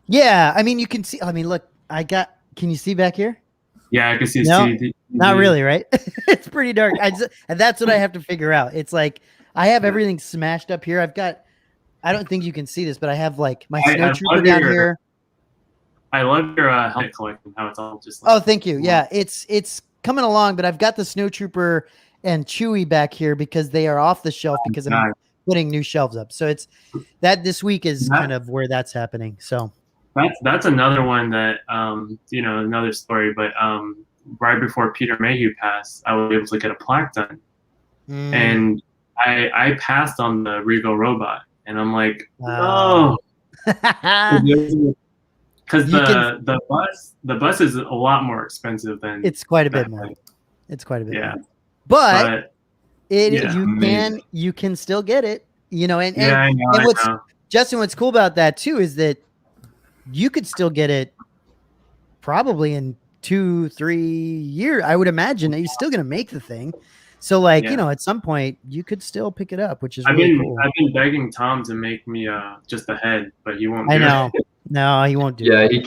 Yeah, I mean, you can see. I mean, look, can you see back here? Yeah, I can see. No, not really, right? It's pretty dark. And that's what I have to figure out. It's like I have everything smashed up here. I don't think you can see this, but I have like my snow trooper down here. I love your helmet collection. How it's all just. Oh, thank you. Yeah, it's coming along, but I've got the snow trooper and Chewie back here because they are off the shelf because I'm putting new shelves up. So it's that this week is kind of where that's happening. So. That's another one that another story, but right before Peter Mayhew passed, I was able to get a plaque done, and I passed on the Regal robot, and I'm like, no, because the bus is a lot more expensive than it's quite a bit more. It's quite a bit. Yeah, more. But you can still get it, and Justin, what's cool about that too is that you could still get it probably in 2-3 years. I would imagine that you're still going to make the thing. So at some point you could still pick it up, which is really cool. I've been begging Tom to make me just a head, but he won't. I know. No, he won't do it. Yeah,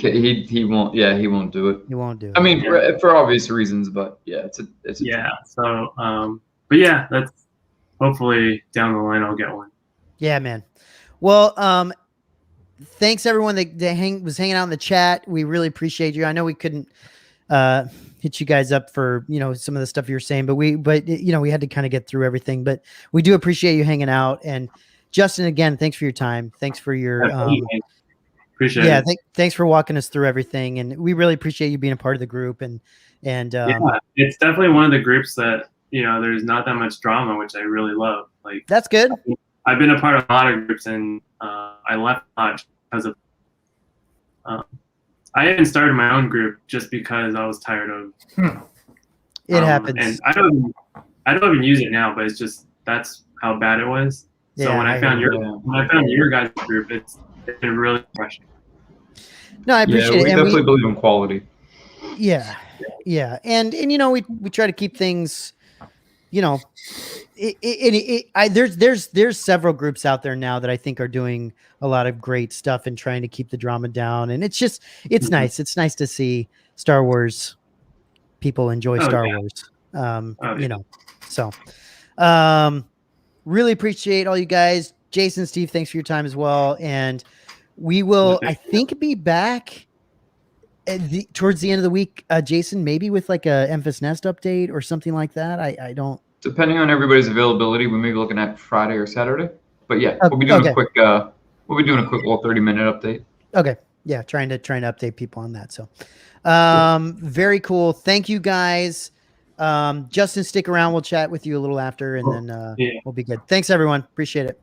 he won't. Yeah, he won't do it. He won't do it. I mean, for obvious reasons, but yeah, it's a yeah. So, but yeah, that's hopefully down the line I'll get one. Yeah, man. Well, thanks everyone that was hanging out in the chat. We really appreciate you. I know we couldn't hit you guys up for some of the stuff you were saying, but we had to kind of get through everything. But we do appreciate you hanging out. And Justin, again, thanks for your time. Thanks for your appreciate it. Thanks for walking us through everything. And we really appreciate you being a part of the group. And it's definitely one of the groups that there's not that much drama, which I really love. Like that's good. I've been a part of a lot of groups, and I left because of. I even started my own group just because I was tired of. It happens, and I don't even use it now, but it's just that's how bad it was. So when I found your guys' group, it's been really refreshing. No, I appreciate it. We definitely believe in quality. Yeah, and we try to keep things. There's several groups out there now that I think are doing a lot of great stuff and trying to keep the drama down. And it's nice. It's nice to see Star Wars people enjoy Star Wars. So really appreciate all you guys. Jason, Steve, thanks for your time as well. And we will, I think, be back towards the end of the week, Jason, maybe with like a Memphis Nest update or something like that. I don't. Depending on everybody's availability, we may be looking at Friday or Saturday. But yeah, we'll be doing a quick. We'll be doing a quick little 30-minute update. Okay. Yeah, trying to update people on that. So, very cool. Thank you guys. Justin, stick around. We'll chat with you a little after, and then we'll be good. Thanks, everyone. Appreciate it.